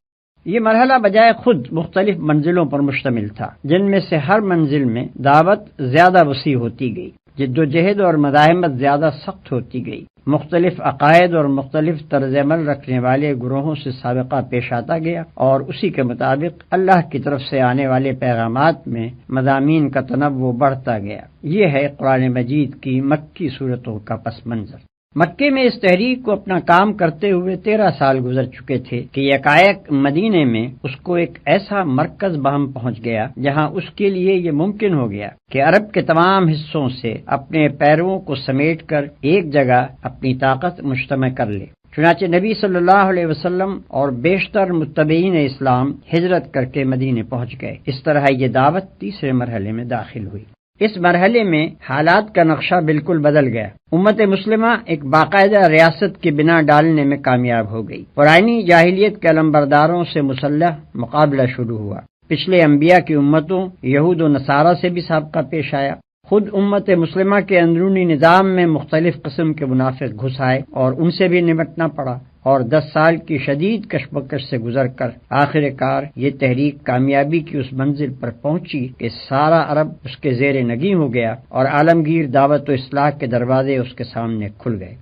یہ مرحلہ بجائے خود مختلف منزلوں پر مشتمل تھا جن میں سے ہر منزل میں دعوت زیادہ وسیع ہوتی گئی، جد و جہد اور مزاحمت زیادہ سخت ہوتی گئی، مختلف عقائد اور مختلف طرز عمل رکھنے والے گروہوں سے سابقہ پیش آتا گیا، اور اسی کے مطابق اللہ کی طرف سے آنے والے پیغامات میں مضامین کا تنوع بڑھتا گیا۔ یہ ہے قرآن مجید کی مکی صورتوں کا پس منظر۔ مکے میں اس تحریک کو اپنا کام کرتے ہوئے 13 سال گزر چکے تھے کہ یکایک مدینے میں اس کو ایک ایسا مرکز بہم پہنچ گیا جہاں اس کے لیے یہ ممکن ہو گیا کہ عرب کے تمام حصوں سے اپنے پیرووں کو سمیٹ کر ایک جگہ اپنی طاقت مجتمع کر لے۔ چنانچہ نبی صلی اللہ علیہ وسلم اور بیشتر متبعین اسلام ہجرت کر کے مدینے پہنچ گئے۔ اس طرح یہ دعوت تیسرے مرحلے میں داخل ہوئی۔ اس مرحلے میں حالات کا نقشہ بالکل بدل گیا۔ امت مسلمہ ایک باقاعدہ ریاست کی بنا ڈالنے میں کامیاب ہو گئی۔ پرانی جاہلیت کے علمبرداروں سے مسلح مقابلہ شروع ہوا۔ پچھلے انبیاء کی امتوں یہود و نصارہ سے بھی سابقہ پیش آیا۔ خود امت مسلمہ کے اندرونی نظام میں مختلف قسم کے منافق گھس آئے اور ان سے بھی نمٹنا پڑا، اور 10 سال کی شدید کشمکش سے گزر کر آخر کار یہ تحریک کامیابی کی اس منزل پر پہنچی کہ سارا عرب اس کے زیر نگیں ہو گیا اور عالمگیر دعوت و اصلاح کے دروازے اس کے سامنے کھل گئے۔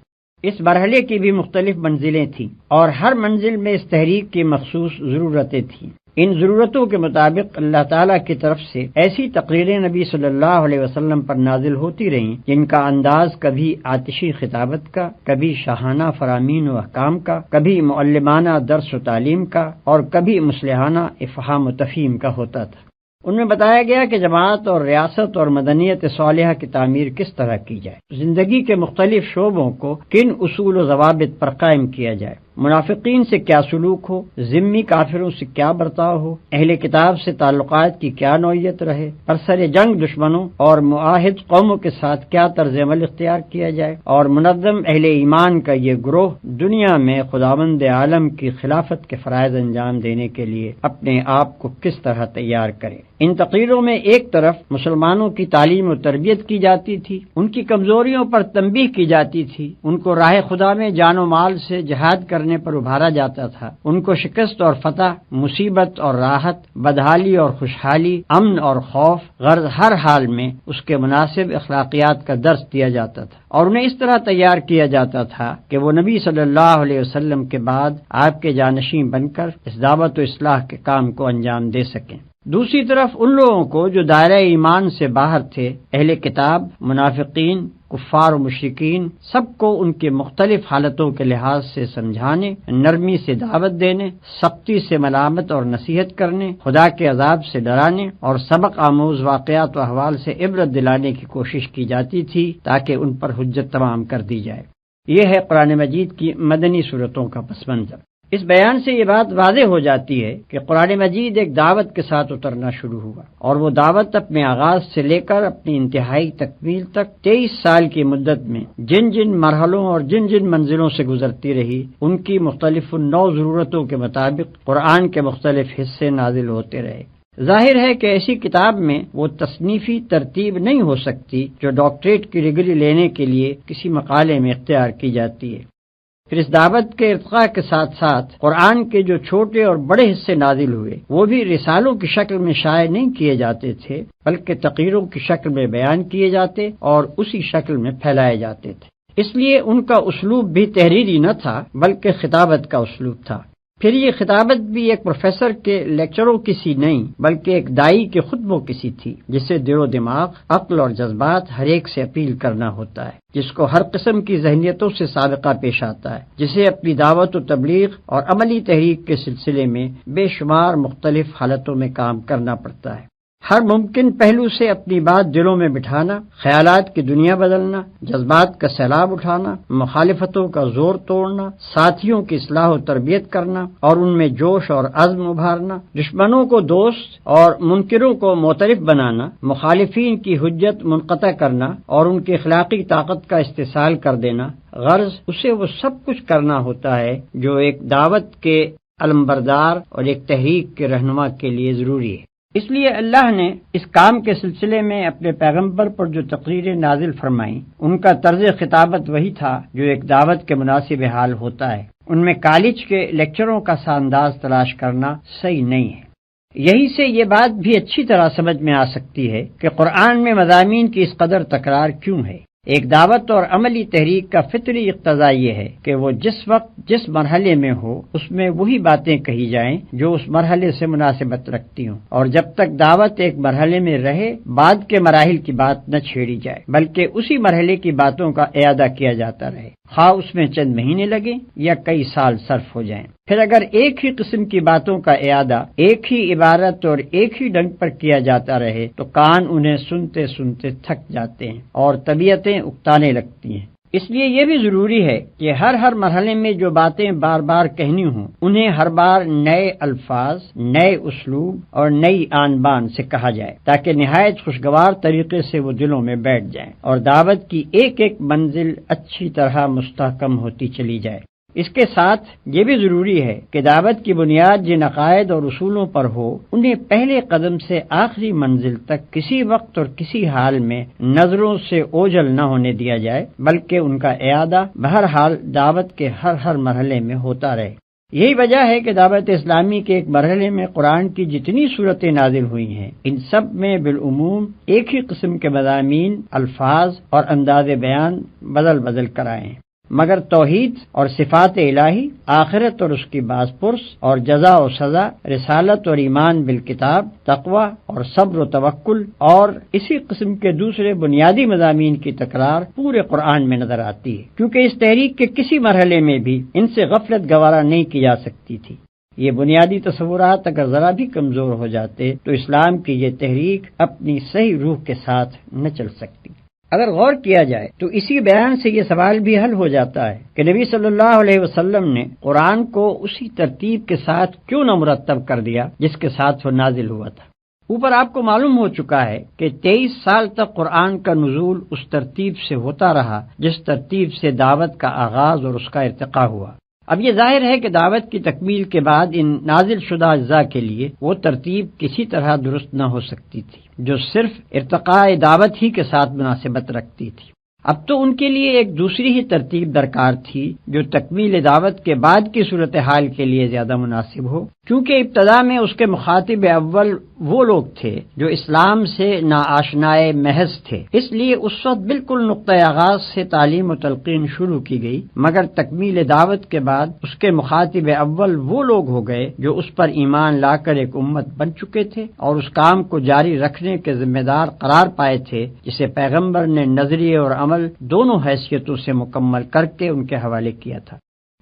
اس مرحلے کی بھی مختلف منزلیں تھیں، اور ہر منزل میں اس تحریک کی مخصوص ضرورتیں تھیں۔ ان ضرورتوں کے مطابق اللہ تعالیٰ کی طرف سے ایسی تقریریں نبی صلی اللہ علیہ وسلم پر نازل ہوتی رہیں جن کا انداز کبھی آتشی خطابت کا، کبھی شاہانہ فرامین و احکام کا، کبھی معلمانہ درس و تعلیم کا، اور کبھی مصلحانہ افہام و تفہیم کا ہوتا تھا۔ ان میں بتایا گیا کہ جماعت اور ریاست اور مدنیت صالحہ کی تعمیر کس طرح کی جائے، زندگی کے مختلف شعبوں کو کن اصول و ضوابط پر قائم کیا جائے، منافقین سے کیا سلوک ہو، ذمی کافروں سے کیا برتاؤ ہو، اہل کتاب سے تعلقات کی کیا نوعیت رہے، برسر جنگ دشمنوں اور معاہد قوموں کے ساتھ کیا طرز عمل اختیار کیا جائے، اور منظم اہل ایمان کا یہ گروہ دنیا میں خداوند عالم کی خلافت کے فرائض انجام دینے کے لیے اپنے آپ کو کس طرح تیار کرے۔ ان تقریروں میں ایک طرف مسلمانوں کی تعلیم و تربیت کی جاتی تھی، ان کی کمزوریوں پر تنبیہ کی جاتی تھی، ان کو راہ خدا میں جان و مال سے جہاد کرنے پر ابھارا جاتا تھا، ان کو شکست اور فتح، مصیبت اور راحت، بدحالی اور خوشحالی، امن اور خوف، غرض ہر حال میں اس کے مناسب اخلاقیات کا درس دیا جاتا تھا، اور انہیں اس طرح تیار کیا جاتا تھا کہ وہ نبی صلی اللہ علیہ وسلم کے بعد آپ کے جانشین بن کر اس دعوت و اصلاح کے کام کو انجام دے سکیں۔ دوسری طرف ان لوگوں کو جو دائرہ ایمان سے باہر تھے، اہل کتاب، منافقین، کفار و مشرکین سب کو ان کی مختلف حالتوں کے لحاظ سے سمجھانے، نرمی سے دعوت دینے، سختی سے ملامت اور نصیحت کرنے، خدا کے عذاب سے ڈرانے اور سبق آموز واقعات و احوال سے عبرت دلانے کی کوشش کی جاتی تھی تاکہ ان پر حجت تمام کر دی جائے۔ یہ ہے قرآن مجید کی مدنی صورتوں کا پس منظر۔ اس بیان سے یہ بات واضح ہو جاتی ہے کہ قرآن مجید ایک دعوت کے ساتھ اترنا شروع ہوا، اور وہ دعوت اپنے آغاز سے لے کر اپنی انتہائی تکمیل تک 23 سال کی مدت میں جن جن مرحلوں اور جن جن منزلوں سے گزرتی رہی، ان کی مختلف نوع ضرورتوں کے مطابق قرآن کے مختلف حصے نازل ہوتے رہے۔ ظاہر ہے کہ ایسی کتاب میں وہ تصنیفی ترتیب نہیں ہو سکتی جو ڈاکٹریٹ کی ڈگری لینے کے لیے کسی مقالے میں اختیار کی جاتی ہے۔ پھر اس دعوت کے ارتقاء کے ساتھ ساتھ قرآن کے جو چھوٹے اور بڑے حصے نازل ہوئے وہ بھی رسالوں کی شکل میں شائع نہیں کیے جاتے تھے، بلکہ تقریروں کی شکل میں بیان کیے جاتے اور اسی شکل میں پھیلائے جاتے تھے۔ اس لیے ان کا اسلوب بھی تحریری نہ تھا بلکہ خطابت کا اسلوب تھا۔ پھر یہ خطابت بھی ایک پروفیسر کے لیکچروں کی سی نہیں بلکہ ایک دائی کے خطبوں کی سی تھی، جسے دل و دماغ، عقل اور جذبات ہر ایک سے اپیل کرنا ہوتا ہے، جس کو ہر قسم کی ذہنیتوں سے سابقہ پیش آتا ہے، جسے اپنی دعوت و تبلیغ اور عملی تحریک کے سلسلے میں بے شمار مختلف حالتوں میں کام کرنا پڑتا ہے۔ ہر ممکن پہلو سے اپنی بات دلوں میں بٹھانا، خیالات کی دنیا بدلنا، جذبات کا سیلاب اٹھانا، مخالفتوں کا زور توڑنا، ساتھیوں کی اصلاح و تربیت کرنا اور ان میں جوش اور عزم ابھارنا، دشمنوں کو دوست اور منکروں کو معترف بنانا، مخالفین کی حجت منقطع کرنا اور ان کی اخلاقی طاقت کا استحصال کر دینا، غرض اسے وہ سب کچھ کرنا ہوتا ہے جو ایک دعوت کے علمبردار اور ایک تحریک کے رہنما کے لیے ضروری ہے۔ اس لیے اللہ نے اس کام کے سلسلے میں اپنے پیغمبر پر جو تقریریں نازل فرمائیں ان کا طرز خطابت وہی تھا جو ایک دعوت کے مناسب حال ہوتا ہے۔ ان میں کالج کے لیکچروں کا سا انداز تلاش کرنا صحیح نہیں ہے۔ یہی سے یہ بات بھی اچھی طرح سمجھ میں آ سکتی ہے کہ قرآن میں مضامین کی اس قدر تکرار کیوں ہے۔ ایک دعوت اور عملی تحریک کا فطری اقتضا یہ ہے کہ وہ جس وقت جس مرحلے میں ہو اس میں وہی باتیں کہی جائیں جو اس مرحلے سے مناسبت رکھتی ہوں، اور جب تک دعوت ایک مرحلے میں رہے بعد کے مراحل کی بات نہ چھیڑی جائے بلکہ اسی مرحلے کی باتوں کا اعادہ کیا جاتا رہے، خواہ اس میں چند مہینے لگیں یا کئی سال صرف ہو جائیں۔ پھر اگر ایک ہی قسم کی باتوں کا اعادہ ایک ہی عبارت اور ایک ہی ڈنگ پر کیا جاتا رہے تو کان انہیں سنتے سنتے تھک جاتے ہیں اور طبیعتیں اکتانے لگتی ہیں۔ اس لیے یہ بھی ضروری ہے کہ ہر مرحلے میں جو باتیں بار بار کہنی ہوں انہیں ہر بار نئے الفاظ، نئے اسلوب اور نئی آن بان سے کہا جائے تاکہ نہایت خوشگوار طریقے سے وہ دلوں میں بیٹھ جائیں اور دعوت کی ایک ایک منزل اچھی طرح مستحکم ہوتی چلی جائے۔ اس کے ساتھ یہ بھی ضروری ہے کہ دعوت کی بنیاد جن عقائد اور اصولوں پر ہو انہیں پہلے قدم سے آخری منزل تک کسی وقت اور کسی حال میں نظروں سے اوجھل نہ ہونے دیا جائے بلکہ ان کا اعادہ بہرحال دعوت کے ہر مرحلے میں ہوتا رہے۔ یہی وجہ ہے کہ دعوت اسلامی کے ایک مرحلے میں قرآن کی جتنی صورتیں نازل ہوئی ہیں ان سب میں بالعموم ایک ہی قسم کے مضامین، الفاظ اور انداز بیان بدل کر آئے ہیں، مگر توحید اور صفات الہی، آخرت اور اس کی باز پرس اور جزا و سزا، رسالت اور ایمان بالکتاب، تقوی اور صبر و توکل اور اسی قسم کے دوسرے بنیادی مضامین کی تکرار پورے قرآن میں نظر آتی ہے، کیونکہ اس تحریک کے کسی مرحلے میں بھی ان سے غفلت گوارا نہیں کی جا سکتی تھی۔ یہ بنیادی تصورات اگر ذرا بھی کمزور ہو جاتے تو اسلام کی یہ تحریک اپنی صحیح روح کے ساتھ نہ چل سکتی۔ اگر غور کیا جائے تو اسی بیان سے یہ سوال بھی حل ہو جاتا ہے کہ نبی صلی اللہ علیہ وسلم نے قرآن کو اسی ترتیب کے ساتھ کیوں نہ مرتب کر دیا جس کے ساتھ وہ نازل ہوا تھا۔ اوپر آپ کو معلوم ہو چکا ہے کہ 23 سال تک قرآن کا نزول اس ترتیب سے ہوتا رہا جس ترتیب سے دعوت کا آغاز اور اس کا ارتقاء ہوا۔ اب یہ ظاہر ہے کہ دعوت کی تکمیل کے بعد ان نازل شدہ اجزاء کے لیے وہ ترتیب کسی طرح درست نہ ہو سکتی تھی جو صرف ارتقاء دعوت ہی کے ساتھ مناسبت رکھتی تھی۔ اب تو ان کے لیے ایک دوسری ہی ترتیب درکار تھی جو تکمیل دعوت کے بعد کی صورتحال کے لیے زیادہ مناسب ہو، کیونکہ ابتدا میں اس کے مخاطب اول وہ لوگ تھے جو اسلام سے ناآشنائے محض تھے، اس لیے اس وقت بالکل نقطۂ آغاز سے تعلیم و تلقین شروع کی گئی، مگر تکمیل دعوت کے بعد اس کے مخاطب اول وہ لوگ ہو گئے جو اس پر ایمان لا کر ایک امت بن چکے تھے اور اس کام کو جاری رکھنے کے ذمہ دار قرار پائے تھے جسے پیغمبر نے نظریے اور عمل عمل دونوں حیثیتوں سے مکمل کر کے ان کے حوالے کیا تھا۔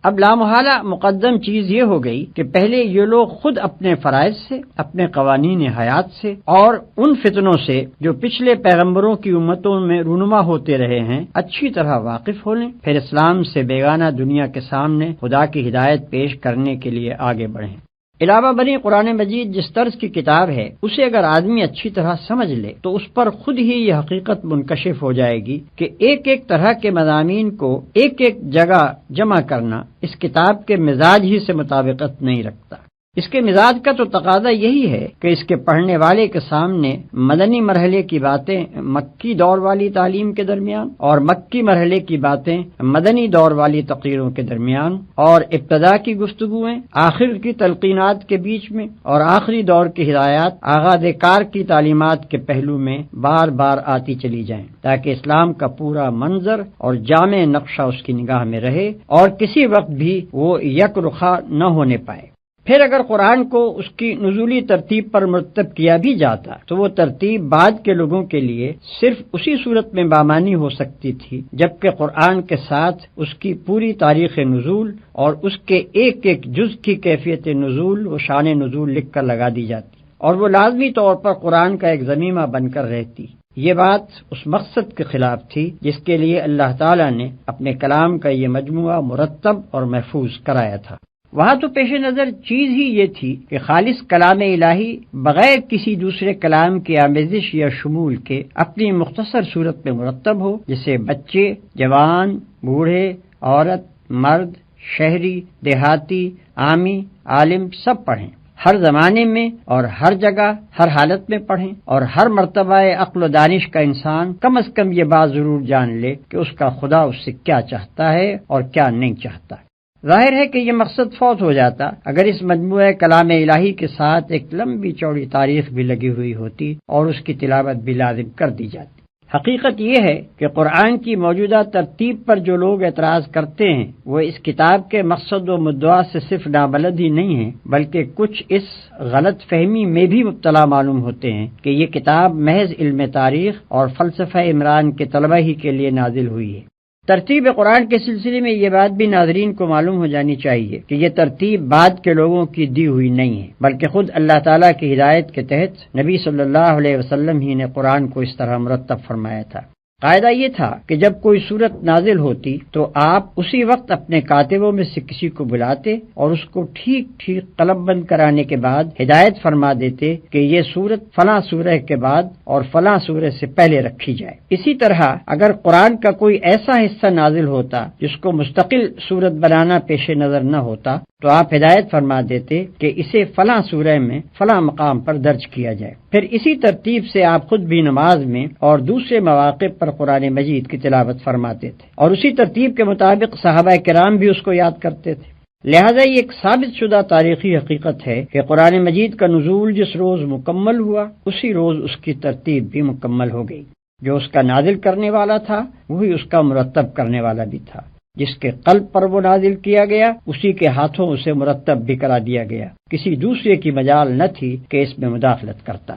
اب لامحالہ مقدم چیز یہ ہو گئی کہ پہلے یہ لوگ خود اپنے فرائض سے، اپنے قوانین حیات سے اور ان فتنوں سے جو پچھلے پیغمبروں کی امتوں میں رونما ہوتے رہے ہیں اچھی طرح واقف ہو لیں، پھر اسلام سے بیگانہ دنیا کے سامنے خدا کی ہدایت پیش کرنے کے لیے آگے بڑھیں۔ علاوہ بری قرآن مجید جس طرز کی کتاب ہے اسے اگر آدمی اچھی طرح سمجھ لے تو اس پر خود ہی یہ حقیقت منکشف ہو جائے گی کہ ایک ایک طرح کے مضامین کو ایک ایک جگہ جمع کرنا اس کتاب کے مزاج ہی سے مطابقت نہیں رکھتا۔ اس کے مزاج کا تو تقاضا یہی ہے کہ اس کے پڑھنے والے کے سامنے مدنی مرحلے کی باتیں مکی دور والی تعلیم کے درمیان اور مکی مرحلے کی باتیں مدنی دور والی تقریروں کے درمیان اور ابتدا کی گفتگویں آخر کی تلقینات کے بیچ میں اور آخری دور کی ہدایات آغاز کار کی تعلیمات کے پہلو میں بار بار آتی چلی جائیں، تاکہ اسلام کا پورا منظر اور جامع نقشہ اس کی نگاہ میں رہے اور کسی وقت بھی وہ یک رخا نہ ہونے پائے۔ پھر اگر قرآن کو اس کی نزولی ترتیب پر مرتب کیا بھی جاتا تو وہ ترتیب بعد کے لوگوں کے لیے صرف اسی صورت میں بامانی ہو سکتی تھی جبکہ قرآن کے ساتھ اس کی پوری تاریخ نزول اور اس کے ایک ایک جز کی کیفیت نزول و شان نزول لکھ کر لگا دی جاتی اور وہ لازمی طور پر قرآن کا ایک ضمیمہ بن کر رہتی۔ یہ بات اس مقصد کے خلاف تھی جس کے لیے اللہ تعالیٰ نے اپنے کلام کا یہ مجموعہ مرتب اور محفوظ کرایا تھا۔ وہاں تو پیش نظر چیز ہی یہ تھی کہ خالص کلام الہی بغیر کسی دوسرے کلام کی آمیزش یا شمول کے اپنی مختصر صورت میں مرتب ہو، جسے بچے، جوان، بوڑھے، عورت، مرد، شہری، دیہاتی، عامی، عالم سب پڑھیں، ہر زمانے میں اور ہر جگہ ہر حالت میں پڑھیں، اور ہر مرتبہ عقل و دانش کا انسان کم از کم یہ بات ضرور جان لے کہ اس کا خدا اس سے کیا چاہتا ہے اور کیا نہیں چاہتا۔ ظاہر ہے کہ یہ مقصد فوت ہو جاتا اگر اس مجموعہ کلام الہی کے ساتھ ایک لمبی چوڑی تاریخ بھی لگی ہوئی ہوتی اور اس کی تلاوت بھی لازم کر دی جاتی۔ حقیقت یہ ہے کہ قرآن کی موجودہ ترتیب پر جو لوگ اعتراض کرتے ہیں وہ اس کتاب کے مقصد و مدعا سے صرف نابلد ہی نہیں ہیں بلکہ کچھ اس غلط فہمی میں بھی مبتلا معلوم ہوتے ہیں کہ یہ کتاب محض علم تاریخ اور فلسفہ عمران کے طلبہ ہی کے لیے نازل ہوئی ہے۔ ترتیب قرآن کے سلسلے میں یہ بات بھی ناظرین کو معلوم ہو جانی چاہیے کہ یہ ترتیب بعد کے لوگوں کی دی ہوئی نہیں ہے بلکہ خود اللہ تعالیٰ کی ہدایت کے تحت نبی صلی اللہ علیہ وسلم ہی نے قرآن کو اس طرح مرتب فرمایا تھا۔ قاعدہ یہ تھا کہ جب کوئی صورت نازل ہوتی تو آپ اسی وقت اپنے کاتبوں میں سے کسی کو بلاتے اور اس کو ٹھیک ٹھیک قلم بند کرانے کے بعد ہدایت فرما دیتے کہ یہ صورت فلاں سورہ کے بعد اور فلاں سورہ سے پہلے رکھی جائے۔ اسی طرح اگر قرآن کا کوئی ایسا حصہ نازل ہوتا جس کو مستقل صورت بنانا پیش نظر نہ ہوتا تو آپ ہدایت فرما دیتے کہ اسے فلاں سورہ میں فلاں مقام پر درج کیا جائے۔ پھر اسی ترتیب سے آپ خود بھی نماز میں اور دوسرے مواقع پر قرآن مجید کی تلاوت فرماتے تھے اور اسی ترتیب کے مطابق صحابہ کرام بھی اس کو یاد کرتے تھے۔ لہذا یہ ایک ثابت شدہ تاریخی حقیقت ہے کہ قرآن مجید کا نزول جس روز مکمل ہوا اسی روز اس کی ترتیب بھی مکمل ہو گئی۔ جو اس کا نازل کرنے والا تھا وہی اس کا مرتب کرنے والا بھی تھا، جس کے قلب پر وہ نازل کیا گیا اسی کے ہاتھوں اسے مرتب بھی کرا دیا گیا، کسی دوسرے کی مجال نہ تھی کہ اس میں مداخلت کرتا۔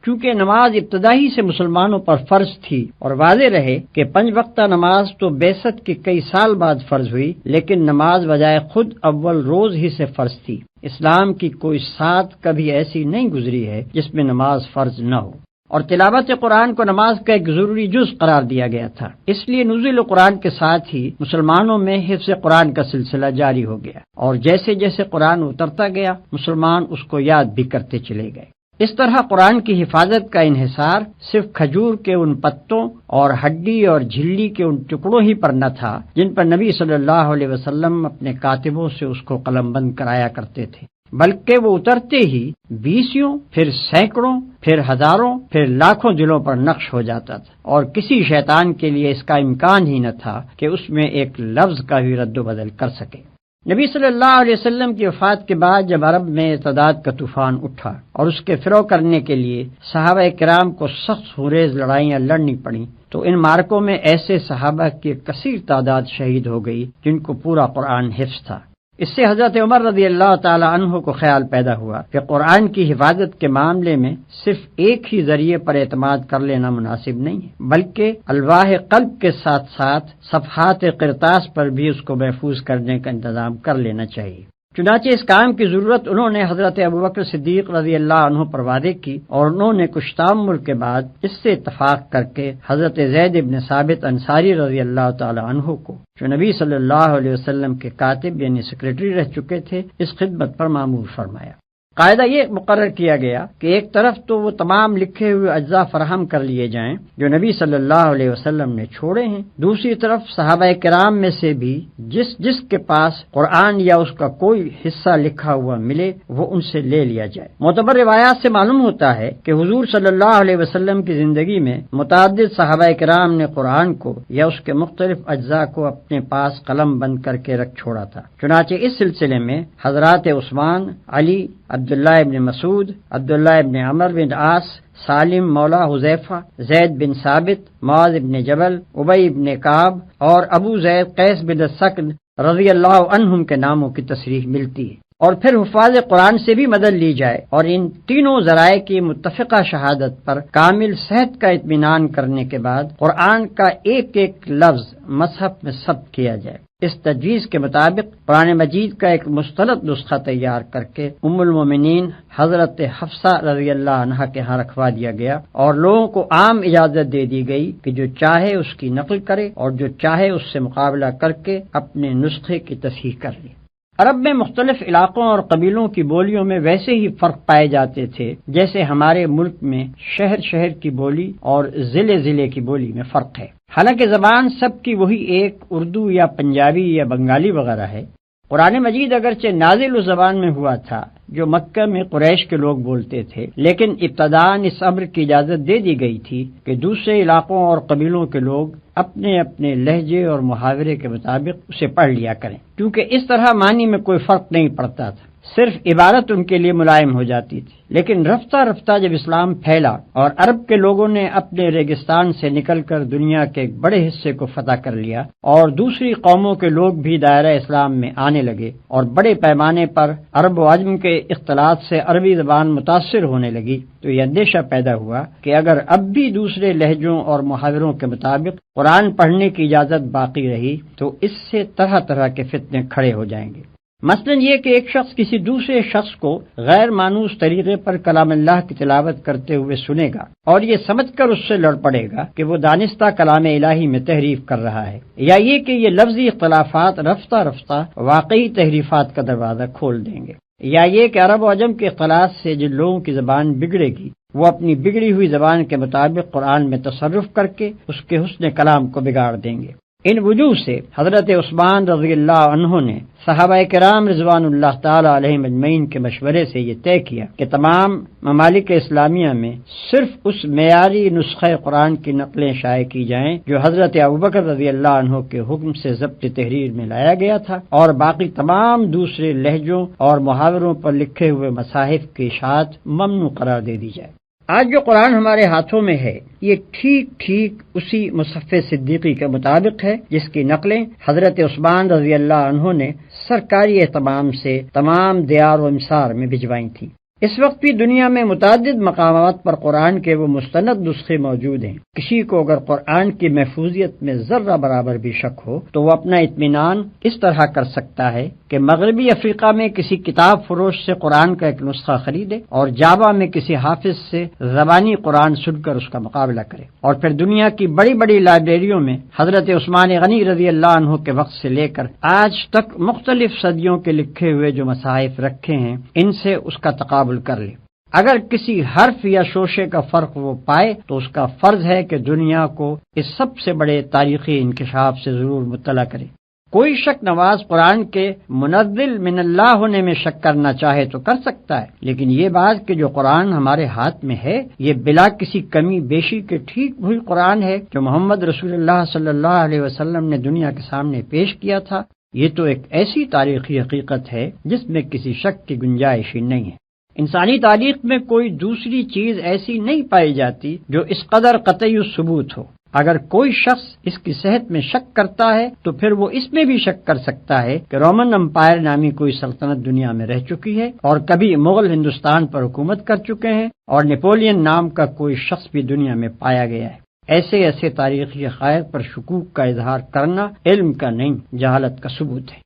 چونکہ نماز ابتدائی سے مسلمانوں پر فرض تھی اور واضح رہے کہ 5 وقتہ نماز تو بعثت کے کئی سال بعد فرض ہوئی، لیکن نماز بجائے خود اول روز ہی سے فرض تھی۔ اسلام کی کوئی سات کبھی ایسی نہیں گزری ہے جس میں نماز فرض نہ ہو، اور تلاوت قرآن کو نماز کا ایک ضروری جز قرار دیا گیا تھا۔ اس لیے نزول قرآن کے ساتھ ہی مسلمانوں میں حفظ قرآن کا سلسلہ جاری ہو گیا، اور جیسے جیسے قرآن اترتا گیا مسلمان اس کو یاد بھی کرتے چلے گئے۔ اس طرح قرآن کی حفاظت کا انحصار صرف کھجور کے ان پتوں اور ہڈی اور جھلی کے ان ٹکڑوں ہی پر نہ تھا جن پر نبی صلی اللہ علیہ وسلم اپنے کاتبوں سے اس کو قلم بند کرایا کرتے تھے، بلکہ وہ اترتے ہی 20 پھر سینکڑوں پھر ہزاروں پھر لاکھوں دلوں پر نقش ہو جاتا تھا، اور کسی شیطان کے لیے اس کا امکان ہی نہ تھا کہ اس میں ایک لفظ کا بھی رد و بدل کر سکے۔ نبی صلی اللہ علیہ وسلم کی وفات کے بعد جب عرب میں ارتداد کا طوفان اٹھا اور اس کے فرو کرنے کے لیے صحابہ کرام کو سخت خونریز لڑائیاں لڑنی پڑیں تو ان مارکوں میں ایسے صحابہ کی کثیر تعداد شہید ہو گئی جن کو پورا قرآن حفظ تھا۔ اس سے حضرت عمر رضی اللہ تعالی عنہ کو خیال پیدا ہوا کہ قرآن کی حفاظت کے معاملے میں صرف ایک ہی ذریعے پر اعتماد کر لینا مناسب نہیں ہے، بلکہ الواح قلب کے ساتھ ساتھ صفحات قرطاس پر بھی اس کو محفوظ کرنے کا انتظام کر لینا چاہیے۔ چنانچہ اس کام کی ضرورت انہوں نے حضرت ابوبکر صدیق رضی اللہ عنہ پر واضح کی، اور انہوں نے کچھ تعمل کے بعد اس سے اتفاق کر کے حضرت زید بن ثابت انصاری رضی اللہ تعالی عنہ کو، جو نبی صلی اللہ علیہ وسلم کے کاتب یعنی سیکریٹری رہ چکے تھے، اس خدمت پر مامور فرمایا۔ قاعدہ یہ مقرر کیا گیا کہ ایک طرف تو وہ تمام لکھے ہوئے اجزاء فراہم کر لیے جائیں جو نبی صلی اللہ علیہ وسلم نے چھوڑے ہیں، دوسری طرف صحابہ کرام میں سے بھی جس کے پاس قرآن یا اس کا کوئی حصہ لکھا ہوا ملے وہ ان سے لے لیا جائے۔ معتبر روایات سے معلوم ہوتا ہے کہ حضور صلی اللہ علیہ وسلم کی زندگی میں متعدد صحابہ کرام نے قرآن کو یا اس کے مختلف اجزاء کو اپنے پاس قلم بند کر کے رکھ چھوڑا تھا۔ چنانچہ اس سلسلے میں حضرات عثمان، علی، عبداللہ ابن مسعود، عبداللہ ابن عمر بن عاص، سالم مولا حذیفہ، زید بن ثابت، معاذ بن جبل، ابی بن کعب اور ابو زید قیس بن سکن رضی اللہ عنہم کے ناموں کی تصریح ملتی ہے۔ اور پھر حفاظ قرآن سے بھی مدد لی جائے اور ان تینوں ذرائع کی متفقہ شہادت پر کامل صحت کا اطمینان کرنے کے بعد قرآن کا ایک ایک لفظ مصحف میں ثبت کیا جائے۔ اس تجویز کے مطابق قرآن مجید کا ایک مستند نسخہ تیار کر کے ام المومنین حضرت حفصہ رضی اللہ عنہا کے ہاں رکھوا دیا گیا، اور لوگوں کو عام اجازت دے دی گئی کہ جو چاہے اس کی نقل کرے اور جو چاہے اس سے مقابلہ کر کے اپنے نسخے کی تصحیح کر لے۔ عرب میں مختلف علاقوں اور قبیلوں کی بولیوں میں ویسے ہی فرق پائے جاتے تھے جیسے ہمارے ملک میں شہر کی بولی اور ضلع کی بولی میں فرق ہے۔ حالانکہ زبان سب کی وہی ایک اردو یا پنجابی یا بنگالی وغیرہ ہے۔ قرآن مجید اگرچہ نازل اس زبان میں ہوا تھا جو مکہ میں قریش کے لوگ بولتے تھے، لیکن ابتداً اس امر کی اجازت دے دی گئی تھی کہ دوسرے علاقوں اور قبیلوں کے لوگ اپنے اپنے لہجے اور محاورے کے مطابق اسے پڑھ لیا کریں، کیونکہ اس طرح معنی میں کوئی فرق نہیں پڑتا تھا، صرف عبارت ان کے لیے ملائم ہو جاتی تھی۔ لیکن رفتہ رفتہ جب اسلام پھیلا اور عرب کے لوگوں نے اپنے ریگستان سے نکل کر دنیا کے ایک بڑے حصے کو فتح کر لیا اور دوسری قوموں کے لوگ بھی دائرہ اسلام میں آنے لگے اور بڑے پیمانے پر عرب و عجم کے اختلاط سے عربی زبان متاثر ہونے لگی، تو یہ اندیشہ پیدا ہوا کہ اگر اب بھی دوسرے لہجوں اور محاوروں کے مطابق قرآن پڑھنے کی اجازت باقی رہی تو اس سے طرح طرح کے فتنے کھڑے ہو جائیں گے۔ مثلا یہ کہ ایک شخص کسی دوسرے شخص کو غیر مانوس طریقے پر کلام اللہ کی تلاوت کرتے ہوئے سنے گا اور یہ سمجھ کر اس سے لڑ پڑے گا کہ وہ دانستہ کلام الہی میں تحریف کر رہا ہے، یا یہ کہ یہ لفظی اختلافات رفتہ رفتہ واقعی تحریفات کا دروازہ کھول دیں گے، یا یہ کہ عرب و عجم کے اختلاط سے جن لوگوں کی زبان بگڑے گی وہ اپنی بگڑی ہوئی زبان کے مطابق قرآن میں تصرف کر کے اس کے حسن کلام کو بگاڑ دیں گے۔ ان وجوہ سے حضرت عثمان رضی اللہ عنہ نے صحابہ کرام رضوان اللہ تعالی علیہم اجمعین کے مشورے سے یہ طے کیا کہ تمام ممالک اسلامیہ میں صرف اس معیاری نسخہ قرآن کی نقلیں شائع کی جائیں جو حضرت ابوبکر رضی اللہ عنہ کے حکم سے ضبط تحریر میں لایا گیا تھا، اور باقی تمام دوسرے لہجوں اور محاوروں پر لکھے ہوئے مصاحف کی اشاعت ممنوع قرار دے دی جائے۔ آج جو قرآن ہمارے ہاتھوں میں ہے یہ ٹھیک اسی مصحف صدیقی کے مطابق ہے جس کی نقلیں حضرت عثمان رضی اللہ عنہ نے سرکاری اہتمام سے تمام دیار و امسار میں بھجوائی تھیں۔ اس وقت بھی دنیا میں متعدد مقامات پر قرآن کے وہ مستند نسخے موجود ہیں۔ کسی کو اگر قرآن کی محفوظیت میں ذرہ برابر بھی شک ہو تو وہ اپنا اطمینان اس طرح کر سکتا ہے کہ مغربی افریقہ میں کسی کتاب فروش سے قرآن کا ایک نسخہ خریدے اور جاوا میں کسی حافظ سے زبانی قرآن سن کر اس کا مقابلہ کرے، اور پھر دنیا کی بڑی بڑی لائبریریوں میں حضرت عثمان غنی رضی اللہ عنہ کے وقت سے لے کر آج تک مختلف صدیوں کے لکھے ہوئے جو مصاحف رکھے ہیں ان سے اس کا تقابل کر لے۔ اگر کسی حرف یا شوشے کا فرق وہ پائے تو اس کا فرض ہے کہ دنیا کو اس سب سے بڑے تاریخی انکشاف سے ضرور مطلع کرے۔ کوئی شک نواز قرآن کے منزل من اللہ ہونے میں شک کرنا چاہے تو کر سکتا ہے، لیکن یہ بات کہ جو قرآن ہمارے ہاتھ میں ہے یہ بلا کسی کمی بیشی کے ٹھیک وہی قرآن ہے جو محمد رسول اللہ صلی اللہ علیہ وسلم نے دنیا کے سامنے پیش کیا تھا، یہ تو ایک ایسی تاریخی حقیقت ہے جس میں کسی شک کی گنجائش ہی نہیں ہے۔ انسانی تاریخ میں کوئی دوسری چیز ایسی نہیں پائی جاتی جو اس قدر قطعی ثبوت ہو۔ اگر کوئی شخص اس کی صحت میں شک کرتا ہے تو پھر وہ اس میں بھی شک کر سکتا ہے کہ رومن امپائر نامی کوئی سلطنت دنیا میں رہ چکی ہے اور کبھی مغل ہندوستان پر حکومت کر چکے ہیں اور نیپولین نام کا کوئی شخص بھی دنیا میں پایا گیا ہے۔ ایسے تاریخی حقائق پر شکوک کا اظہار کرنا علم کا نہیں، جہالت کا ثبوت ہے۔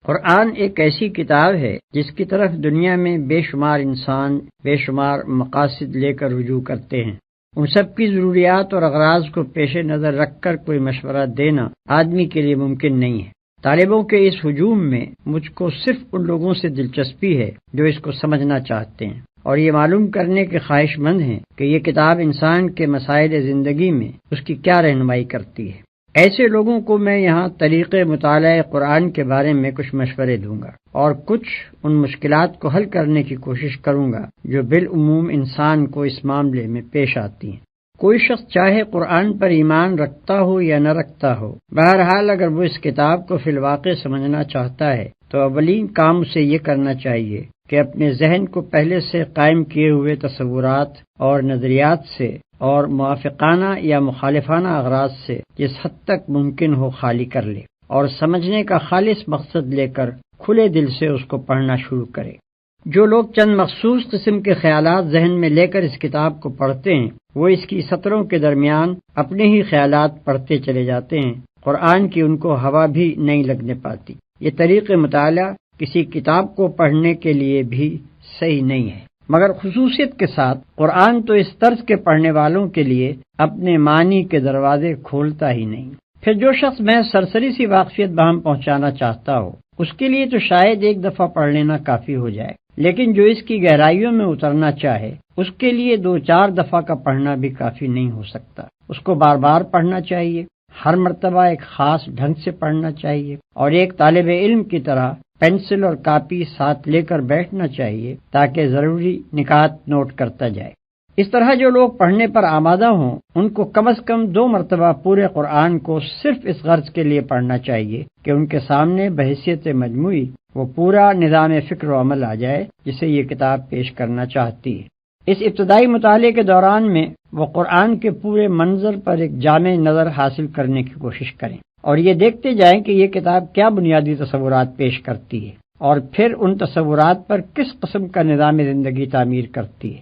قرآن ایک ایسی کتاب ہے جس کی طرف دنیا میں بے شمار انسان بے شمار مقاصد لے کر رجوع کرتے ہیں۔ ان سب کی ضروریات اور اغراض کو پیش نظر رکھ کر کوئی مشورہ دینا آدمی کے لیے ممکن نہیں ہے۔ طالبوں کے اس ہجوم میں مجھ کو صرف ان لوگوں سے دلچسپی ہے جو اس کو سمجھنا چاہتے ہیں اور یہ معلوم کرنے کے خواہش مند ہیں کہ یہ کتاب انسان کے مسائل زندگی میں اس کی کیا رہنمائی کرتی ہے۔ ایسے لوگوں کو میں یہاں طریقے مطالعہ قرآن کے بارے میں کچھ مشورے دوں گا اور کچھ ان مشکلات کو حل کرنے کی کوشش کروں گا جو بالعموم انسان کو اس معاملے میں پیش آتی ہیں۔ کوئی شخص چاہے قرآن پر ایمان رکھتا ہو یا نہ رکھتا ہو، بہرحال اگر وہ اس کتاب کو فی الواقع سمجھنا چاہتا ہے تو اولین کام اسے یہ کرنا چاہیے کہ اپنے ذہن کو پہلے سے قائم کیے ہوئے تصورات اور نظریات سے اور موافقانہ یا مخالفانہ اغراض سے جس حد تک ممکن ہو خالی کر لے اور سمجھنے کا خالص مقصد لے کر کھلے دل سے اس کو پڑھنا شروع کرے۔ جو لوگ چند مخصوص قسم کے خیالات ذہن میں لے کر اس کتاب کو پڑھتے ہیں وہ اس کی سطروں کے درمیان اپنے ہی خیالات پڑھتے چلے جاتے ہیں، قرآن کی ان کو ہوا بھی نہیں لگنے پاتی۔ یہ طریق مطالعہ کسی کتاب کو پڑھنے کے لیے بھی صحیح نہیں ہے، مگر خصوصیت کے ساتھ قرآن تو اس طرز کے پڑھنے والوں کے لیے اپنے معنی کے دروازے کھولتا ہی نہیں۔ پھر جو شخص محض سرسری سی واقفیت بہم پہنچانا چاہتا ہو اس کے لیے تو شاید ایک دفعہ پڑھ لینا کافی ہو جائے، لیکن جو اس کی گہرائیوں میں اترنا چاہے اس کے لیے 2-4 دفعہ کا پڑھنا بھی کافی نہیں ہو سکتا۔ اس کو بار بار پڑھنا چاہیے، ہر مرتبہ ایک خاص ڈھنگ سے پڑھنا چاہیے اور ایک طالب علم کی طرح پینسل اور کاپی ساتھ لے کر بیٹھنا چاہیے تاکہ ضروری نکات نوٹ کرتا جائے۔ اس طرح جو لوگ پڑھنے پر آمادہ ہوں ان کو کم از کم 2 مرتبہ پورے قرآن کو صرف اس غرض کے لیے پڑھنا چاہیے کہ ان کے سامنے بحیثیت مجموعی وہ پورا نظام فکر و عمل آ جائے جسے یہ کتاب پیش کرنا چاہتی ہے۔ اس ابتدائی مطالعے کے دوران میں وہ قرآن کے پورے منظر پر ایک جامع نظر حاصل کرنے کی کوشش کریں اور یہ دیکھتے جائیں کہ یہ کتاب کیا بنیادی تصورات پیش کرتی ہے اور پھر ان تصورات پر کس قسم کا نظام زندگی تعمیر کرتی ہے۔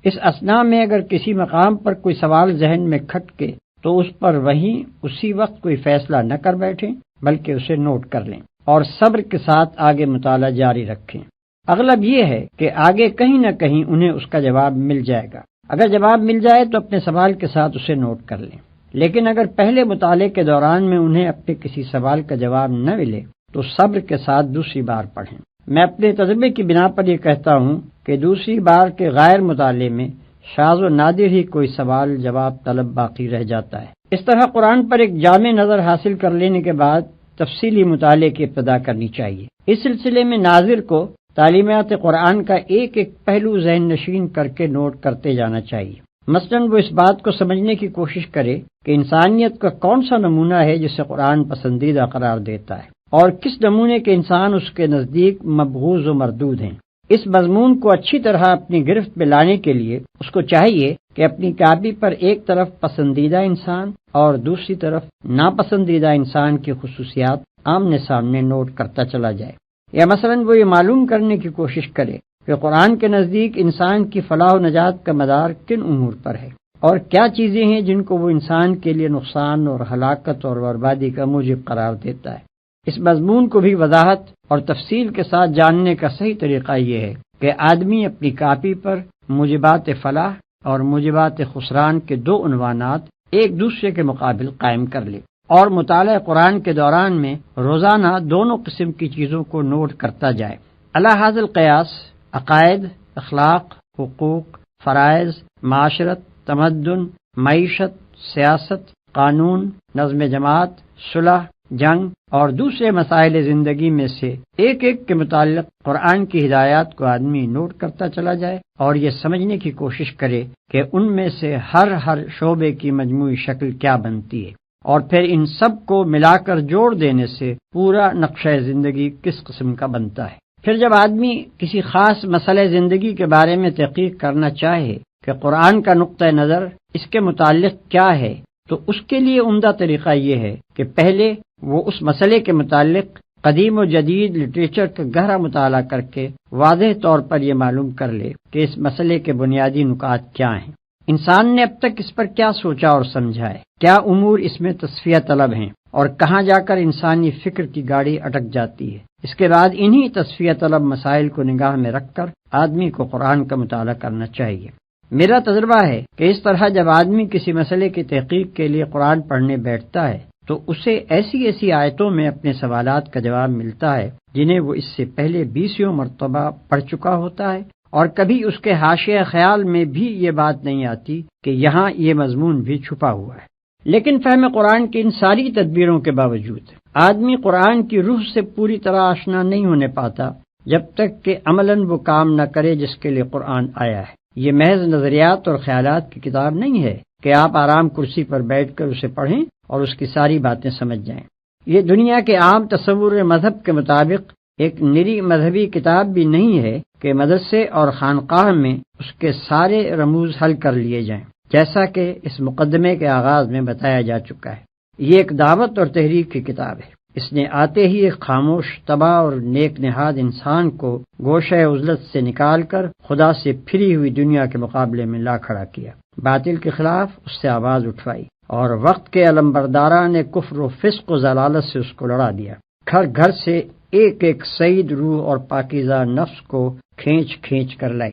اس اثناء میں اگر کسی مقام پر کوئی سوال ذہن میں کھٹکے تو اس پر وہیں اسی وقت کوئی فیصلہ نہ کر بیٹھیں بلکہ اسے نوٹ کر لیں اور صبر کے ساتھ آگے مطالعہ جاری رکھیں۔ اغلب یہ ہے کہ آگے کہیں نہ کہیں انہیں اس کا جواب مل جائے گا۔ اگر جواب مل جائے تو اپنے سوال کے ساتھ اسے نوٹ کر لیں، لیکن اگر پہلے مطالعے کے دوران میں انہیں اپنے کسی سوال کا جواب نہ ملے تو صبر کے ساتھ دوسری بار پڑھیں۔ میں اپنے تجربے کی بنا پر یہ کہتا ہوں کہ دوسری بار کے غیر مطالعے میں شاذ و نادر ہی کوئی سوال جواب طلب باقی رہ جاتا ہے۔ اس طرح قرآن پر ایک جامع نظر حاصل کر لینے کے بعد تفصیلی مطالعے کی ابتدا کرنی چاہیے۔ اس سلسلے میں ناظر کو تعلیمات قرآن کا ایک ایک پہلو ذہن نشین کر کے نوٹ کرتے جانا چاہیے۔ مثلاً وہ اس بات کو سمجھنے کی کوشش کرے کہ انسانیت کا کون سا نمونہ ہے جسے قرآن پسندیدہ قرار دیتا ہے اور کس نمونے کے انسان اس کے نزدیک مبغوض و مردود ہیں۔ اس مضمون کو اچھی طرح اپنی گرفت میں لانے کے لیے اس کو چاہیے کہ اپنی کاپی پر ایک طرف پسندیدہ انسان اور دوسری طرف ناپسندیدہ انسان کی خصوصیات آمنے سامنے نوٹ کرتا چلا جائے، یا مثلاً وہ یہ معلوم کرنے کی کوشش کرے کہ قرآن کے نزدیک انسان کی فلاح و نجات کا مدار کن امور پر ہے اور کیا چیزیں ہیں جن کو وہ انسان کے لیے نقصان اور ہلاکت اور بربادی کا موجب قرار دیتا ہے۔ اس مضمون کو بھی وضاحت اور تفصیل کے ساتھ جاننے کا صحیح طریقہ یہ ہے کہ آدمی اپنی کاپی پر موجبات فلاح اور موجبات خسران کے 2 عنوانات ایک دوسرے کے مقابل قائم کر لے اور مطالعہ قرآن کے دوران میں روزانہ دونوں قسم کی چیزوں کو نوٹ کرتا جائے۔ علی ھذا القیاس عقائد، اخلاق، حقوق، فرائض، معاشرت، تمدن، معیشت، سیاست، قانون، نظم جماعت، صلح، جنگ اور دوسرے مسائل زندگی میں سے ایک ایک کے متعلق قرآن کی ہدایات کو آدمی نوٹ کرتا چلا جائے اور یہ سمجھنے کی کوشش کرے کہ ان میں سے ہر شعبے کی مجموعی شکل کیا بنتی ہے اور پھر ان سب کو ملا کر جوڑ دینے سے پورا نقشہ زندگی کس قسم کا بنتا ہے۔ پھر جب آدمی کسی خاص مسئلہ زندگی کے بارے میں تحقیق کرنا چاہے کہ قرآن کا نقطہ نظر اس کے متعلق کیا ہے، تو اس کے لیے عمدہ طریقہ یہ ہے کہ پہلے وہ اس مسئلے کے متعلق قدیم و جدید لٹریچر کا گہرا مطالعہ کر کے واضح طور پر یہ معلوم کر لے کہ اس مسئلے کے بنیادی نکات کیا ہیں، انسان نے اب تک اس پر کیا سوچا اور سمجھا ہے، کیا امور اس میں تصفیہ طلب ہیں اور کہاں جا کر انسانی فکر کی گاڑی اٹک جاتی ہے۔ اس کے بعد انہی تصفیہ طلب مسائل کو نگاہ میں رکھ کر آدمی کو قرآن کا مطالعہ کرنا چاہیے۔ میرا تجربہ ہے کہ اس طرح جب آدمی کسی مسئلے کی تحقیق کے لیے قرآن پڑھنے بیٹھتا ہے تو اسے ایسی آیتوں میں اپنے سوالات کا جواب ملتا ہے جنہیں وہ اس سے پہلے 20 مرتبہ پڑھ چکا ہوتا ہے، اور کبھی اس کے حاشیہ خیال میں بھی یہ بات نہیں آتی کہ یہاں یہ مضمون بھی چھپا ہوا ہے۔ لیکن فہم قرآن کی ان ساری تدبیروں کے باوجود آدمی قرآن کی روح سے پوری طرح آشنا نہیں ہونے پاتا جب تک کہ عملاً وہ کام نہ کرے جس کے لیے قرآن آیا ہے۔ یہ محض نظریات اور خیالات کی کتاب نہیں ہے کہ آپ آرام کرسی پر بیٹھ کر اسے پڑھیں اور اس کی ساری باتیں سمجھ جائیں۔ یہ دنیا کے عام تصور مذہب کے مطابق ایک نری مذہبی کتاب بھی نہیں ہے کہ مدرسے اور خانقاہ میں اس کے سارے رموز حل کر لیے جائیں، جیسا کہ اس مقدمے کے آغاز میں بتایا جا چکا ہے۔ یہ ایک دعوت اور تحریک کی کتاب ہے۔ اس نے آتے ہی ایک خاموش، تباہ اور نیک نہاد انسان کو گوشہ عزلت سے نکال کر خدا سے پھری ہوئی دنیا کے مقابلے میں لا کھڑا کیا، باطل کے خلاف اس سے آواز اٹھوائی، اور وقت کے علمبرداران نے کفر و فسق و ضلالت سے اس کو لڑا دیا۔ گھر گھر سے ایک ایک سعید روح اور پاکیزہ نفس کو کھینچ کھینچ کر لائی،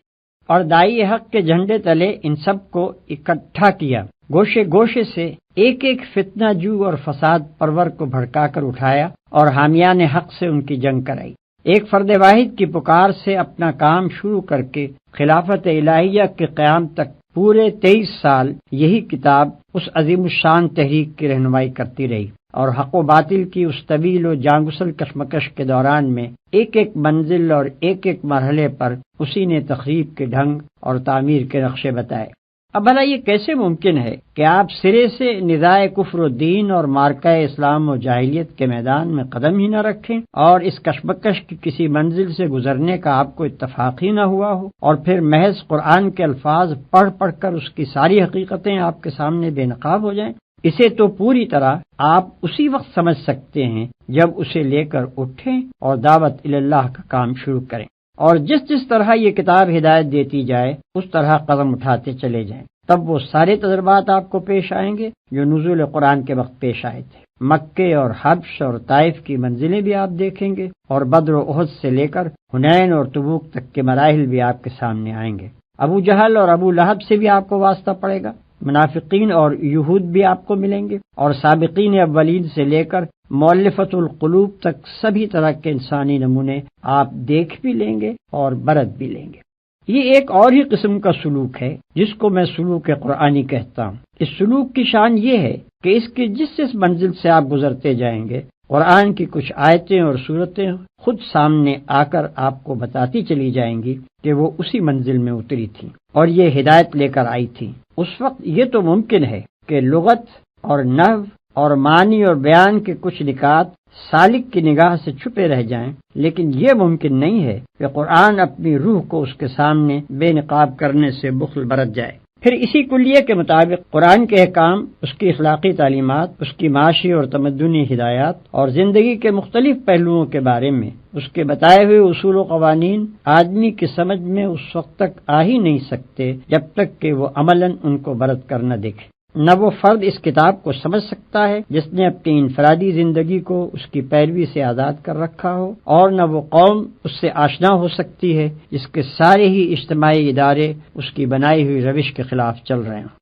اور دائی حق کے جھنڈے تلے ان سب کو اکٹھا کیا۔ گوشے گوشے سے ایک ایک فتنہ جو اور فساد پرور کو بھڑکا کر اٹھایا اور حامیان حق سے ان کی جنگ کرائی۔ ایک فرد واحد کی پکار سے اپنا کام شروع کر کے خلافت الہیہ کے قیام تک پورے 23 سال یہی کتاب اس عظیم الشان تحریک کی رہنمائی کرتی رہی، اور حق و باطل کی اس طویل و جانگسل کشمکش کے دوران میں ایک ایک منزل اور ایک ایک مرحلے پر اسی نے تخریب کے ڈھنگ اور تعمیر کے نقشے بتائے۔ اب بھلا یہ کیسے ممکن ہے کہ آپ سرے سے نزاع کفر و دین اور مارکہ اسلام و جاہلیت کے میدان میں قدم ہی نہ رکھیں، اور اس کشمکش کی کسی منزل سے گزرنے کا آپ کو اتفاق ہی نہ ہوا ہو، اور پھر محض قرآن کے الفاظ پڑھ پڑھ کر اس کی ساری حقیقتیں آپ کے سامنے بے نقاب ہو جائیں؟ اسے تو پوری طرح آپ اسی وقت سمجھ سکتے ہیں جب اسے لے کر اٹھیں اور دعوت اللہ کا کام شروع کریں، اور جس طرح یہ کتاب ہدایت دیتی جائے اس طرح قدم اٹھاتے چلے جائیں۔ تب وہ سارے تجربات آپ کو پیش آئیں گے جو نزول قرآن کے وقت پیش آئے تھے۔ مکے اور حبش اور طائف کی منزلیں بھی آپ دیکھیں گے، اور بدر و احد سے لے کر حنین اور تبوک تک کے مراحل بھی آپ کے سامنے آئیں گے۔ ابو جہل اور ابو لہب سے بھی آپ کو واسطہ پڑے گا، منافقین اور یہود بھی آپ کو ملیں گے، اور سابقین اولین سے لے کر مؤلفۃ القلوب تک سبھی طرح کے انسانی نمونے آپ دیکھ بھی لیں گے اور برت بھی لیں گے۔ یہ ایک اور ہی قسم کا سلوک ہے جس کو میں سلوک قرآنی کہتا ہوں۔ اس سلوک کی شان یہ ہے کہ اس کی جس منزل سے آپ گزرتے جائیں گے، قرآن کی کچھ آیتیں اور صورتیں خود سامنے آ کر آپ کو بتاتی چلی جائیں گی کہ وہ اسی منزل میں اتری تھیں اور یہ ہدایت لے کر آئی تھیں۔ اس وقت یہ تو ممکن ہے کہ لغت اور نحو اور معنی اور بیان کے کچھ نکات سالک کی نگاہ سے چھپے رہ جائیں، لیکن یہ ممکن نہیں ہے کہ قرآن اپنی روح کو اس کے سامنے بے نقاب کرنے سے بخل برت جائے۔ پھر اسی کلیے کے مطابق قرآن کے احکام، اس کی اخلاقی تعلیمات، اس کی معاشی اور تمدنی ہدایات اور زندگی کے مختلف پہلوؤں کے بارے میں اس کے بتائے ہوئے اصول و قوانین آدمی کی سمجھ میں اس وقت تک آ ہی نہیں سکتے جب تک کہ وہ عملاً ان کو برت کر نہ دیکھے۔ نہ وہ فرد اس کتاب کو سمجھ سکتا ہے جس نے اپنی انفرادی زندگی کو اس کی پیروی سے آزاد کر رکھا ہو، اور نہ وہ قوم اس سے آشنا ہو سکتی ہے جس کے سارے ہی اجتماعی ادارے اس کی بنائی ہوئی روش کے خلاف چل رہے ہیں۔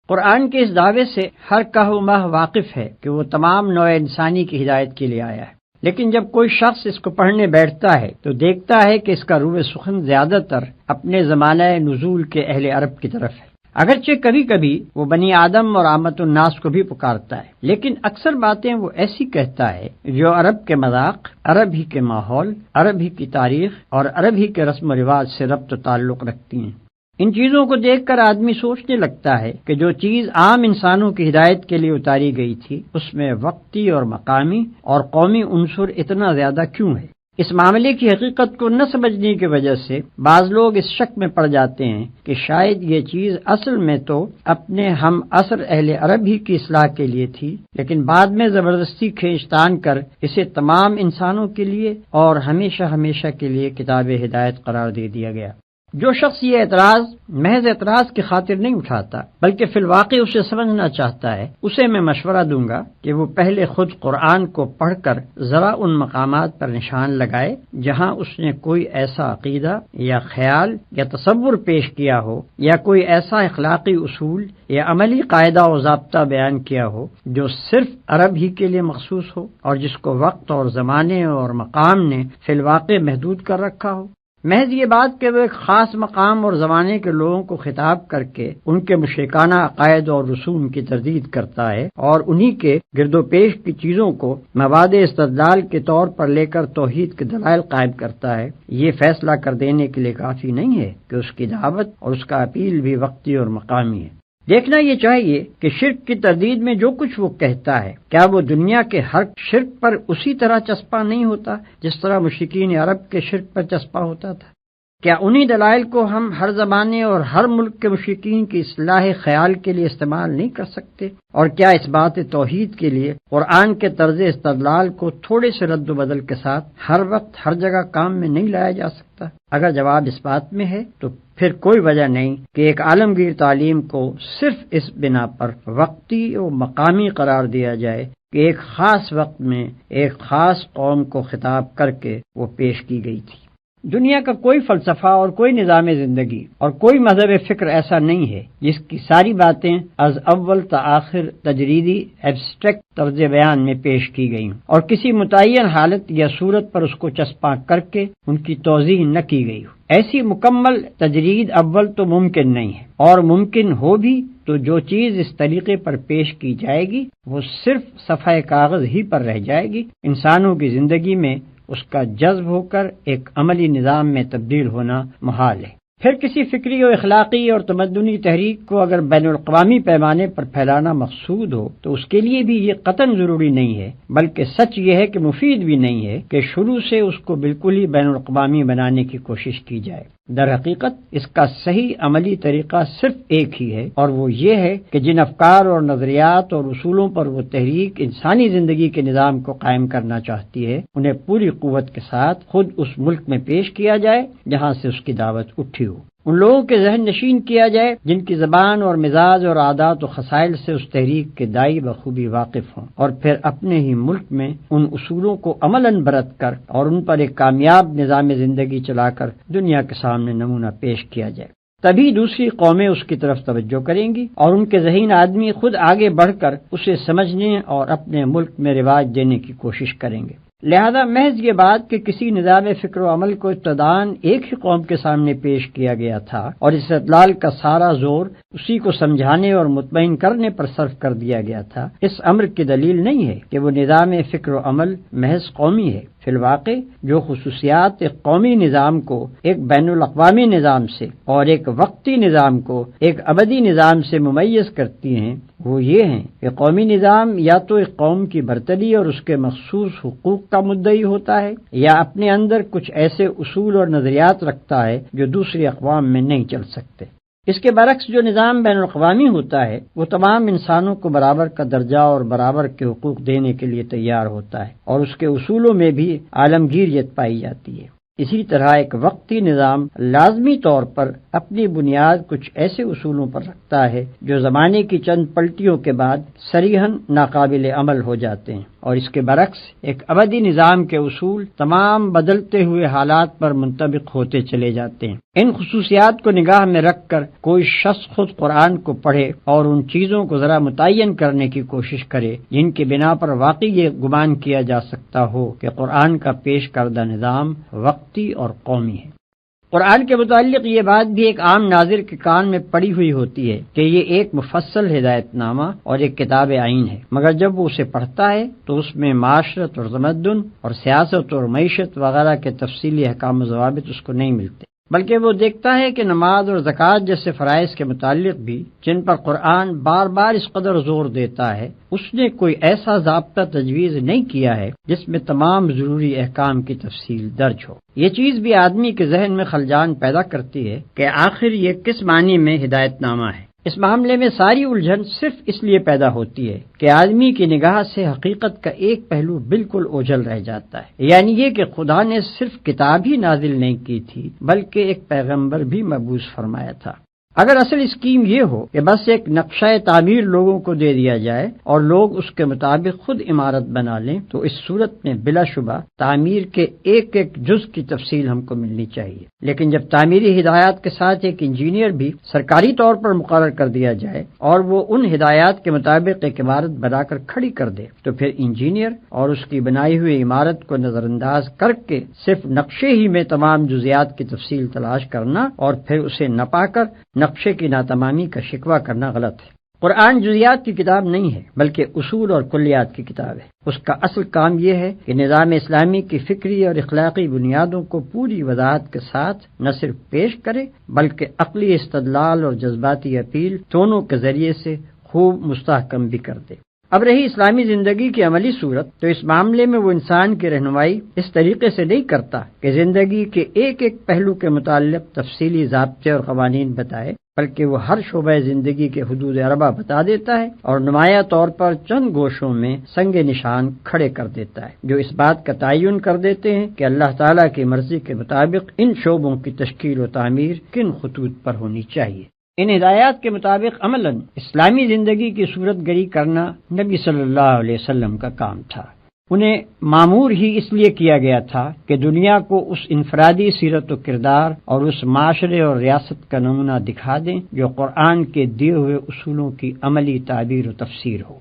قرآن کے اس دعوے سے ہر کہہ و مہ واقف ہے کہ وہ تمام نوع انسانی کی ہدایت کے لیے آیا ہے، لیکن جب کوئی شخص اس کو پڑھنے بیٹھتا ہے تو دیکھتا ہے کہ اس کا روح سخن زیادہ تر اپنے زمانہ نزول کے اہل عرب کی طرف ہے۔ اگرچہ کبھی کبھی وہ بنی آدم اور عامت الناس کو بھی پکارتا ہے، لیکن اکثر باتیں وہ ایسی کہتا ہے جو عرب کے مذاق، عرب ہی کے ماحول، عرب ہی کی تاریخ اور عرب ہی کے رسم و رواج سے ربط و تعلق رکھتی ہیں۔ ان چیزوں کو دیکھ کر آدمی سوچنے لگتا ہے کہ جو چیز عام انسانوں کی ہدایت کے لیے اتاری گئی تھی اس میں وقتی اور مقامی اور قومی عنصر اتنا زیادہ کیوں ہے؟ اس معاملے کی حقیقت کو نہ سمجھنے کی وجہ سے بعض لوگ اس شک میں پڑ جاتے ہیں کہ شاید یہ چیز اصل میں تو اپنے ہم عصر اہل عرب ہی کی اصلاح کے لیے تھی، لیکن بعد میں زبردستی کھینچ تان کر اسے تمام انسانوں کے لیے اور ہمیشہ ہمیشہ کے لیے کتاب ہدایت قرار دے دیا گیا۔ جو شخص یہ اعتراض محض اعتراض کی خاطر نہیں اٹھاتا بلکہ فی الواقع اسے سمجھنا چاہتا ہے، اسے میں مشورہ دوں گا کہ وہ پہلے خود قرآن کو پڑھ کر ذرا ان مقامات پر نشان لگائے جہاں اس نے کوئی ایسا عقیدہ یا خیال یا تصور پیش کیا ہو یا کوئی ایسا اخلاقی اصول یا عملی قاعدہ و ضابطہ بیان کیا ہو جو صرف عرب ہی کے لیے مخصوص ہو اور جس کو وقت اور زمانے اور مقام نے فی الواقع محدود کر رکھا ہو۔ محض یہ بات کہ وہ ایک خاص مقام اور زمانے کے لوگوں کو خطاب کر کے ان کے مشرکانہ عقائد اور رسوم کی تردید کرتا ہے اور انہی کے گرد و پیش کی چیزوں کو مواد استدلال کے طور پر لے کر توحید کے دلائل قائم کرتا ہے، یہ فیصلہ کر دینے کے لیے کافی نہیں ہے کہ اس کی دعوت اور اس کا اپیل بھی وقتی اور مقامی ہے۔ دیکھنا یہ چاہیے کہ شرک کی تردید میں جو کچھ وہ کہتا ہے کیا وہ دنیا کے ہر شرک پر اسی طرح چسپاں نہیں ہوتا جس طرح مشرکین عرب کے شرک پر چسپاں ہوتا تھا؟ کیا انہی دلائل کو ہم ہر زمانے اور ہر ملک کے مشرکین کی اصلاح خیال کے لیے استعمال نہیں کر سکتے؟ اور کیا اس بات توحید کے لیے قرآن کے طرز استدلال کو تھوڑے سے رد و بدل کے ساتھ ہر وقت ہر جگہ کام میں نہیں لایا جا سکتا؟ اگر جواب اس بات میں ہے تو پھر کوئی وجہ نہیں کہ ایک عالمگیر تعلیم کو صرف اس بنا پر وقتی و مقامی قرار دیا جائے کہ ایک خاص وقت میں ایک خاص قوم کو خطاب کر کے وہ پیش کی گئی تھی۔ دنیا کا کوئی فلسفہ اور کوئی نظام زندگی اور کوئی مذہب فکر ایسا نہیں ہے جس کی ساری باتیں از اول تا آخر تجریدی ایبسٹریکٹ طرز بیان میں پیش کی گئی ہوں اور کسی متعین حالت یا صورت پر اس کو چسپاں کر کے ان کی توضیح نہ کی گئی ہو۔ ایسی مکمل تجرید اول تو ممکن نہیں ہے، اور ممکن ہو بھی تو جو چیز اس طریقے پر پیش کی جائے گی وہ صرف صفحہ کاغذ ہی پر رہ جائے گی، انسانوں کی زندگی میں اس کا جذب ہو کر ایک عملی نظام میں تبدیل ہونا محال ہے۔ پھر کسی فکری و اخلاقی اور تمدنی تحریک کو اگر بین الاقوامی پیمانے پر پھیلانا مقصود ہو تو اس کے لیے بھی یہ قطعاً ضروری نہیں ہے، بلکہ سچ یہ ہے کہ مفید بھی نہیں ہے کہ شروع سے اس کو بالکل ہی بین الاقوامی بنانے کی کوشش کی جائے۔ در حقیقت اس کا صحیح عملی طریقہ صرف ایک ہی ہے، اور وہ یہ ہے کہ جن افکار اور نظریات اور اصولوں پر وہ تحریک انسانی زندگی کے نظام کو قائم کرنا چاہتی ہے انہیں پوری قوت کے ساتھ خود اس ملک میں پیش کیا جائے جہاں سے اس کی دعوت اٹھی ہو، ان لوگوں کے ذہن نشین کیا جائے جن کی زبان اور مزاج اور عادات و خصائل سے اس تحریک کے داعی بخوبی واقف ہوں، اور پھر اپنے ہی ملک میں ان اصولوں کو عملاً برت کر اور ان پر ایک کامیاب نظام زندگی چلا کر دنیا کے سامنے نمونہ پیش کیا جائے۔ تبھی دوسری قومیں اس کی طرف توجہ کریں گی اور ان کے ذہین آدمی خود آگے بڑھ کر اسے سمجھنے اور اپنے ملک میں رواج دینے کی کوشش کریں گے۔ لہذا محض یہ بات کہ کسی نظام فکر و عمل کو ابتداً ایک ہی قوم کے سامنے پیش کیا گیا تھا اور استدلال کا سارا زور اسی کو سمجھانے اور مطمئن کرنے پر صرف کر دیا گیا تھا، اس امر کی دلیل نہیں ہے کہ وہ نظام فکر و عمل محض قومی ہے۔ فی الواقع جو خصوصیات ایک قومی نظام کو ایک بین الاقوامی نظام سے اور ایک وقتی نظام کو ایک ابدی نظام سے ممیز کرتی ہیں وہ یہ ہیں کہ قومی نظام یا تو ایک قوم کی برتری اور اس کے مخصوص حقوق کا مدعی ہوتا ہے یا اپنے اندر کچھ ایسے اصول اور نظریات رکھتا ہے جو دوسری اقوام میں نہیں چل سکتے۔ اس کے برعکس جو نظام بین الاقوامی ہوتا ہے وہ تمام انسانوں کو برابر کا درجہ اور برابر کے حقوق دینے کے لیے تیار ہوتا ہے اور اس کے اصولوں میں بھی عالمگیریت پائی جاتی ہے۔ اسی طرح ایک وقتی نظام لازمی طور پر اپنی بنیاد کچھ ایسے اصولوں پر رکھتا ہے جو زمانے کی چند پلٹیوں کے بعد صریحاً ناقابل عمل ہو جاتے ہیں، اور اس کے برعکس ایک ابدی نظام کے اصول تمام بدلتے ہوئے حالات پر منطبق ہوتے چلے جاتے ہیں۔ ان خصوصیات کو نگاہ میں رکھ کر کوئی شخص خود قرآن کو پڑھے اور ان چیزوں کو ذرا متعین کرنے کی کوشش کرے جن کی بنا پر واقعی یہ گمان کیا جا سکتا ہو کہ قرآن کا پیش کردہ نظام وقتی اور قومی ہے۔ قرآن کے متعلق یہ بات بھی ایک عام ناظر کے کان میں پڑی ہوئی ہوتی ہے کہ یہ ایک مفصل ہدایت نامہ اور ایک کتاب عین ہے، مگر جب وہ اسے پڑھتا ہے تو اس میں معاشرت اور تمدن اور سیاست اور معیشت وغیرہ کے تفصیلی احکام و ضوابط اس کو نہیں ملتے۔ بلکہ وہ دیکھتا ہے کہ نماز اور زکوٰۃ جیسے فرائض کے متعلق بھی جن پر قرآن بار بار اس قدر زور دیتا ہے، اس نے کوئی ایسا ضابطہ تجویز نہیں کیا ہے جس میں تمام ضروری احکام کی تفصیل درج ہو۔ یہ چیز بھی آدمی کے ذہن میں خلجان پیدا کرتی ہے کہ آخر یہ کس معنی میں ہدایت نامہ ہے۔ اس معاملے میں ساری الجھن صرف اس لیے پیدا ہوتی ہے کہ آدمی کی نگاہ سے حقیقت کا ایک پہلو بالکل اوجھل رہ جاتا ہے، یعنی یہ کہ خدا نے صرف کتاب ہی نازل نہیں کی تھی بلکہ ایک پیغمبر بھی مبعوث فرمایا تھا۔ اگر اصل اسکیم یہ ہو کہ بس ایک نقشہ تعمیر لوگوں کو دے دیا جائے اور لوگ اس کے مطابق خود عمارت بنا لیں، تو اس صورت میں بلا شبہ تعمیر کے ایک ایک جز کی تفصیل ہم کو ملنی چاہیے۔ لیکن جب تعمیری ہدایات کے ساتھ ایک انجینئر بھی سرکاری طور پر مقرر کر دیا جائے اور وہ ان ہدایات کے مطابق ایک عمارت بنا کر کھڑی کر دے، تو پھر انجینئر اور اس کی بنائی ہوئی عمارت کو نظر انداز کر کے صرف نقشے ہی میں تمام جزیات کی تفصیل تلاش کرنا اور پھر اسے نہ پا کر نقشے کی ناتمامی کا شکوہ کرنا غلط ہے۔ قرآن جزیات کی کتاب نہیں ہے بلکہ اصول اور کلیات کی کتاب ہے۔ اس کا اصل کام یہ ہے کہ نظام اسلامی کی فکری اور اخلاقی بنیادوں کو پوری وضاحت کے ساتھ نہ صرف پیش کرے بلکہ عقلی استدلال اور جذباتی اپیل دونوں کے ذریعے سے خوب مستحکم بھی کر دے۔ اب رہی اسلامی زندگی کی عملی صورت، تو اس معاملے میں وہ انسان کی رہنمائی اس طریقے سے نہیں کرتا کہ زندگی کے ایک ایک پہلو کے متعلق تفصیلی ضابطے اور قوانین بتائے، بلکہ وہ ہر شعبہ زندگی کے حدود اربع بتا دیتا ہے اور نمایاں طور پر چند گوشوں میں سنگ نشان کھڑے کر دیتا ہے جو اس بات کا تعین کر دیتے ہیں کہ اللہ تعالیٰ کی مرضی کے مطابق ان شعبوں کی تشکیل و تعمیر کن خطوط پر ہونی چاہیے۔ ان ہدایات کے مطابق عملاً اسلامی زندگی کی صورت گری کرنا نبی صلی اللہ علیہ وسلم کا کام تھا۔ انہیں معمور ہی اس لیے کیا گیا تھا کہ دنیا کو اس انفرادی سیرت و کردار اور اس معاشرے اور ریاست کا نمونہ دکھا دیں جو قرآن کے دیے ہوئے اصولوں کی عملی تعبیر و تفسیر ہو۔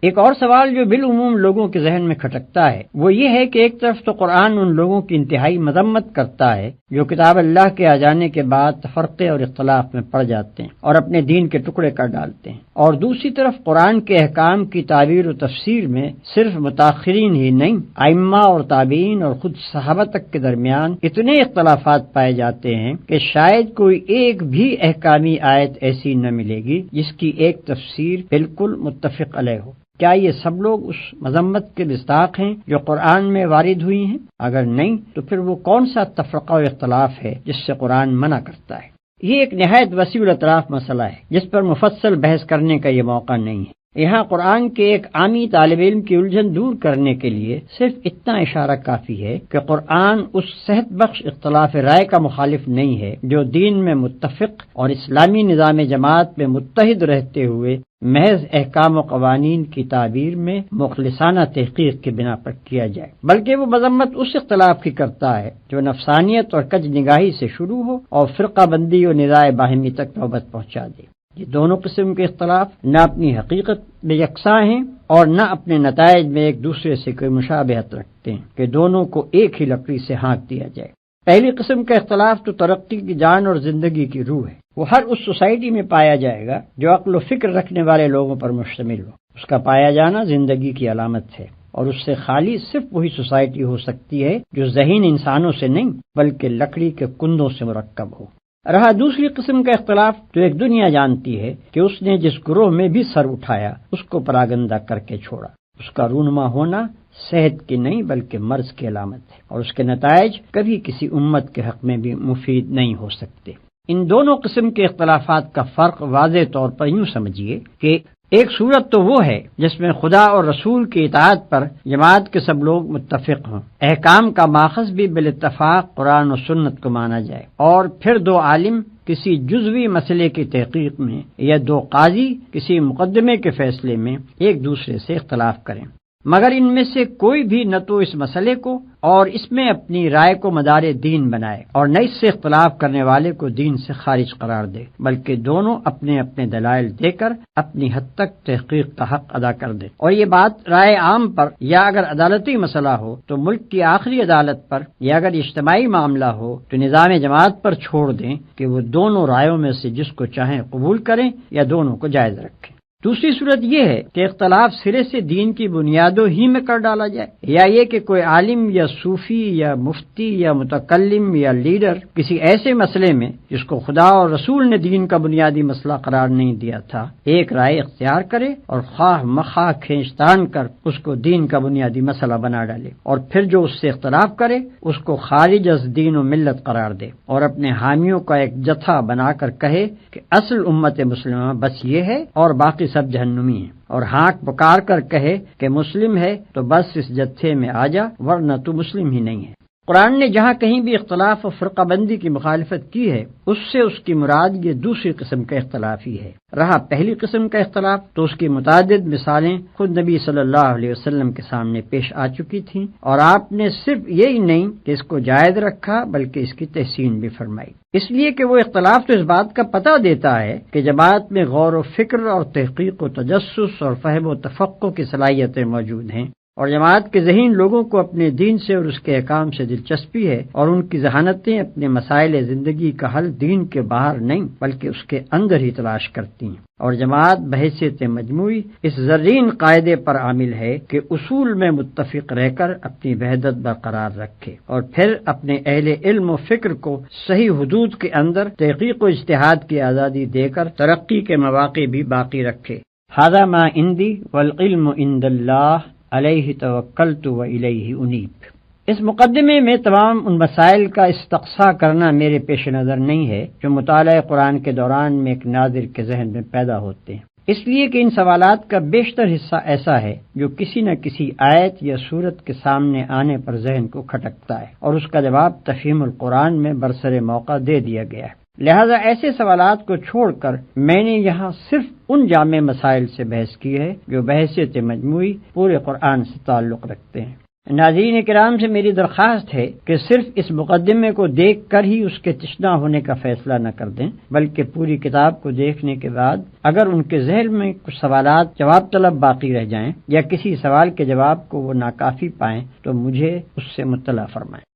ایک اور سوال جو بالعموم لوگوں کے ذہن میں کھٹکتا ہے وہ یہ ہے کہ ایک طرف تو قرآن ان لوگوں کی انتہائی مذمت کرتا ہے جو کتاب اللہ کے آ جانے کے بعد تفرقے اور اختلاف میں پڑ جاتے ہیں اور اپنے دین کے ٹکڑے کر ڈالتے ہیں، اور دوسری طرف قرآن کے احکام کی تعبیر و تفسیر میں صرف متاخرین ہی نہیں، ائمہ اور تابعین اور خود صحابہ تک کے درمیان اتنے اختلافات پائے جاتے ہیں کہ شاید کوئی ایک بھی احکامی آیت ایسی نہ ملے گی جس کی ایک تفسیر بالکل متفق علیہ ہو۔ کیا یہ سب لوگ اس مذمت کے مصداق ہیں جو قرآن میں وارد ہوئی ہیں؟ اگر نہیں تو پھر وہ کون سا تفرقہ و اختلاف ہے جس سے قرآن منع کرتا ہے؟ یہ ایک نہایت وسیع الاطراف مسئلہ ہے جس پر مفصل بحث کرنے کا یہ موقع نہیں ہے۔ یہاں قرآن کے ایک عامی طالب علم کی الجھن دور کرنے کے لیے صرف اتنا اشارہ کافی ہے کہ قرآن اس صحت بخش اختلاف رائے کا مخالف نہیں ہے جو دین میں متفق اور اسلامی نظام جماعت میں متحد رہتے ہوئے محض احکام و قوانین کی تعبیر میں مخلصانہ تحقیق کی بنا پر کیا جائے، بلکہ وہ مذمت اس اختلاف کی کرتا ہے جو نفسانیت اور کج نگاہی سے شروع ہو اور فرقہ بندی و نزاع باہمی تک نوبت پہنچا دے۔ یہ دونوں قسم کے اختلاف نہ اپنی حقیقت میں یکساں ہیں اور نہ اپنے نتائج میں ایک دوسرے سے کوئی مشابہت رکھتے ہیں کہ دونوں کو ایک ہی لکڑی سے ہانک دیا جائے۔ پہلی قسم کا اختلاف تو ترقی کی جان اور زندگی کی روح ہے۔ وہ ہر اس سوسائٹی میں پایا جائے گا جو عقل و فکر رکھنے والے لوگوں پر مشتمل ہو۔ اس کا پایا جانا زندگی کی علامت ہے، اور اس سے خالی صرف وہی سوسائٹی ہو سکتی ہے جو ذہین انسانوں سے نہیں بلکہ لکڑی کے کندوں سے مرکب ہو۔ رہا دوسری قسم کا اختلاف تو ایک دنیا جانتی ہے کہ اس نے جس گروہ میں بھی سر اٹھایا اس کو پراگندہ کر کے چھوڑا۔ اس کا رونما ہونا صحت کی نہیں بلکہ مرض کی علامت ہے، اور اس کے نتائج کبھی کسی امت کے حق میں بھی مفید نہیں ہو سکتے۔ ان دونوں قسم کے اختلافات کا فرق واضح طور پر یوں سمجھیے کہ ایک صورت تو وہ ہے جس میں خدا اور رسول کی اطاعت پر جماعت کے سب لوگ متفق ہوں، احکام کا ماخذ بھی بالاتفاق قرآن و سنت کو مانا جائے، اور پھر دو عالم کسی جزوی مسئلے کی تحقیق میں یا دو قاضی کسی مقدمے کے فیصلے میں ایک دوسرے سے اختلاف کریں، مگر ان میں سے کوئی بھی نہ تو اس مسئلے کو اور اس میں اپنی رائے کو مدار دین بنائے اور نہ اس سے اختلاف کرنے والے کو دین سے خارج قرار دے، بلکہ دونوں اپنے اپنے دلائل دے کر اپنی حد تک تحقیق کا حق ادا کر دیں، اور یہ بات رائے عام پر یا اگر عدالتی مسئلہ ہو تو ملک کی آخری عدالت پر، یا اگر اجتماعی معاملہ ہو تو نظام جماعت پر چھوڑ دیں کہ وہ دونوں رائےوں میں سے جس کو چاہیں قبول کریں یا دونوں کو جائز رکھیں۔ دوسری صورت یہ ہے کہ اختلاف سرے سے دین کی بنیادوں ہی میں کر ڈالا جائے، یا یہ کہ کوئی عالم یا صوفی یا مفتی یا متکلم یا لیڈر کسی ایسے مسئلے میں جس کو خدا اور رسول نے دین کا بنیادی مسئلہ قرار نہیں دیا تھا ایک رائے اختیار کرے اور خواہ مخواہ کھینچ تان کر اس کو دین کا بنیادی مسئلہ بنا ڈالے، اور پھر جو اس سے اختلاف کرے اس کو خارج از دین و ملت قرار دے، اور اپنے حامیوں کا ایک جتھا بنا کر کہے کہ اصل امت مسلمہ بس یہ ہے اور باقی سب جہنمی ہیں، اور ہانک پکار کر کہے کہ مسلم ہے تو بس اس جتھے میں آ جا ورنہ تو مسلم ہی نہیں ہے۔ قرآن نے جہاں کہیں بھی اختلاف و فرقہ بندی کی مخالفت کی ہے اس سے اس کی مراد یہ دوسری قسم کا اختلاف ہی ہے۔ رہا پہلی قسم کا اختلاف تو اس کی متعدد مثالیں خود نبی صلی اللہ علیہ وسلم کے سامنے پیش آ چکی تھیں، اور آپ نے صرف یہی نہیں کہ اس کو جائز رکھا بلکہ اس کی تحسین بھی فرمائی، اس لیے کہ وہ اختلاف تو اس بات کا پتہ دیتا ہے کہ جماعت میں غور و فکر اور تحقیق و تجسس اور فہم و تفقع کی صلاحیتیں موجود ہیں، اور جماعت کے ذہین لوگوں کو اپنے دین سے اور اس کے احکام سے دلچسپی ہے، اور ان کی ذہانتیں اپنے مسائل زندگی کا حل دین کے باہر نہیں بلکہ اس کے اندر ہی تلاش کرتی ہیں، اور جماعت بحیثیت مجموعی اس زرین قاعدے پر عامل ہے کہ اصول میں متفق رہ کر اپنی وحدت برقرار رکھے، اور پھر اپنے اہل علم و فکر کو صحیح حدود کے اندر تحقیق و اجتہاد کی آزادی دے کر ترقی کے مواقع بھی باقی رکھے۔ ھذا ما عندی والعلم عند اللہ علیہ توکلت و الیہ انیب۔ اس مقدمے میں تمام ان مسائل کا استقصاء کرنا میرے پیش نظر نہیں ہے جو مطالعہ قرآن کے دوران میں ایک ناظر کے ذہن میں پیدا ہوتے ہیں، اس لیے کہ ان سوالات کا بیشتر حصہ ایسا ہے جو کسی نہ کسی آیت یا صورت کے سامنے آنے پر ذہن کو کھٹکتا ہے، اور اس کا جواب تفہیم القرآن میں برسر موقع دے دیا گیا ہے۔ لہذا ایسے سوالات کو چھوڑ کر میں نے یہاں صرف ان جامع مسائل سے بحث کی ہے جو بحیثیت مجموعی پورے قرآن سے تعلق رکھتے ہیں۔ ناظرین کرام سے میری درخواست ہے کہ صرف اس مقدمے کو دیکھ کر ہی اس کے تشنا ہونے کا فیصلہ نہ کر دیں، بلکہ پوری کتاب کو دیکھنے کے بعد اگر ان کے ذہن میں کچھ سوالات جواب طلب باقی رہ جائیں یا کسی سوال کے جواب کو وہ ناکافی پائیں تو مجھے اس سے مطلع فرمائیں۔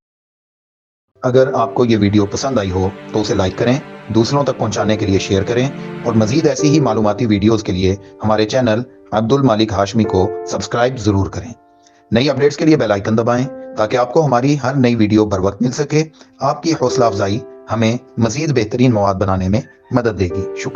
اگر آپ کو یہ ویڈیو پسند آئی ہو تو اسے لائک کریں، دوسروں تک پہنچانے کے لیے شیئر کریں، اور مزید ایسی ہی معلوماتی ویڈیوز کے لیے ہمارے چینل عبد المالک ہاشمی کو سبسکرائب ضرور کریں۔ نئی اپڈیٹس کے لیے بیل آئیکن دبائیں تاکہ آپ کو ہماری ہر نئی ویڈیو بر وقت مل سکے۔ آپ کی حوصلہ افزائی ہمیں مزید بہترین مواد بنانے میں مدد دے گی۔ شکریہ۔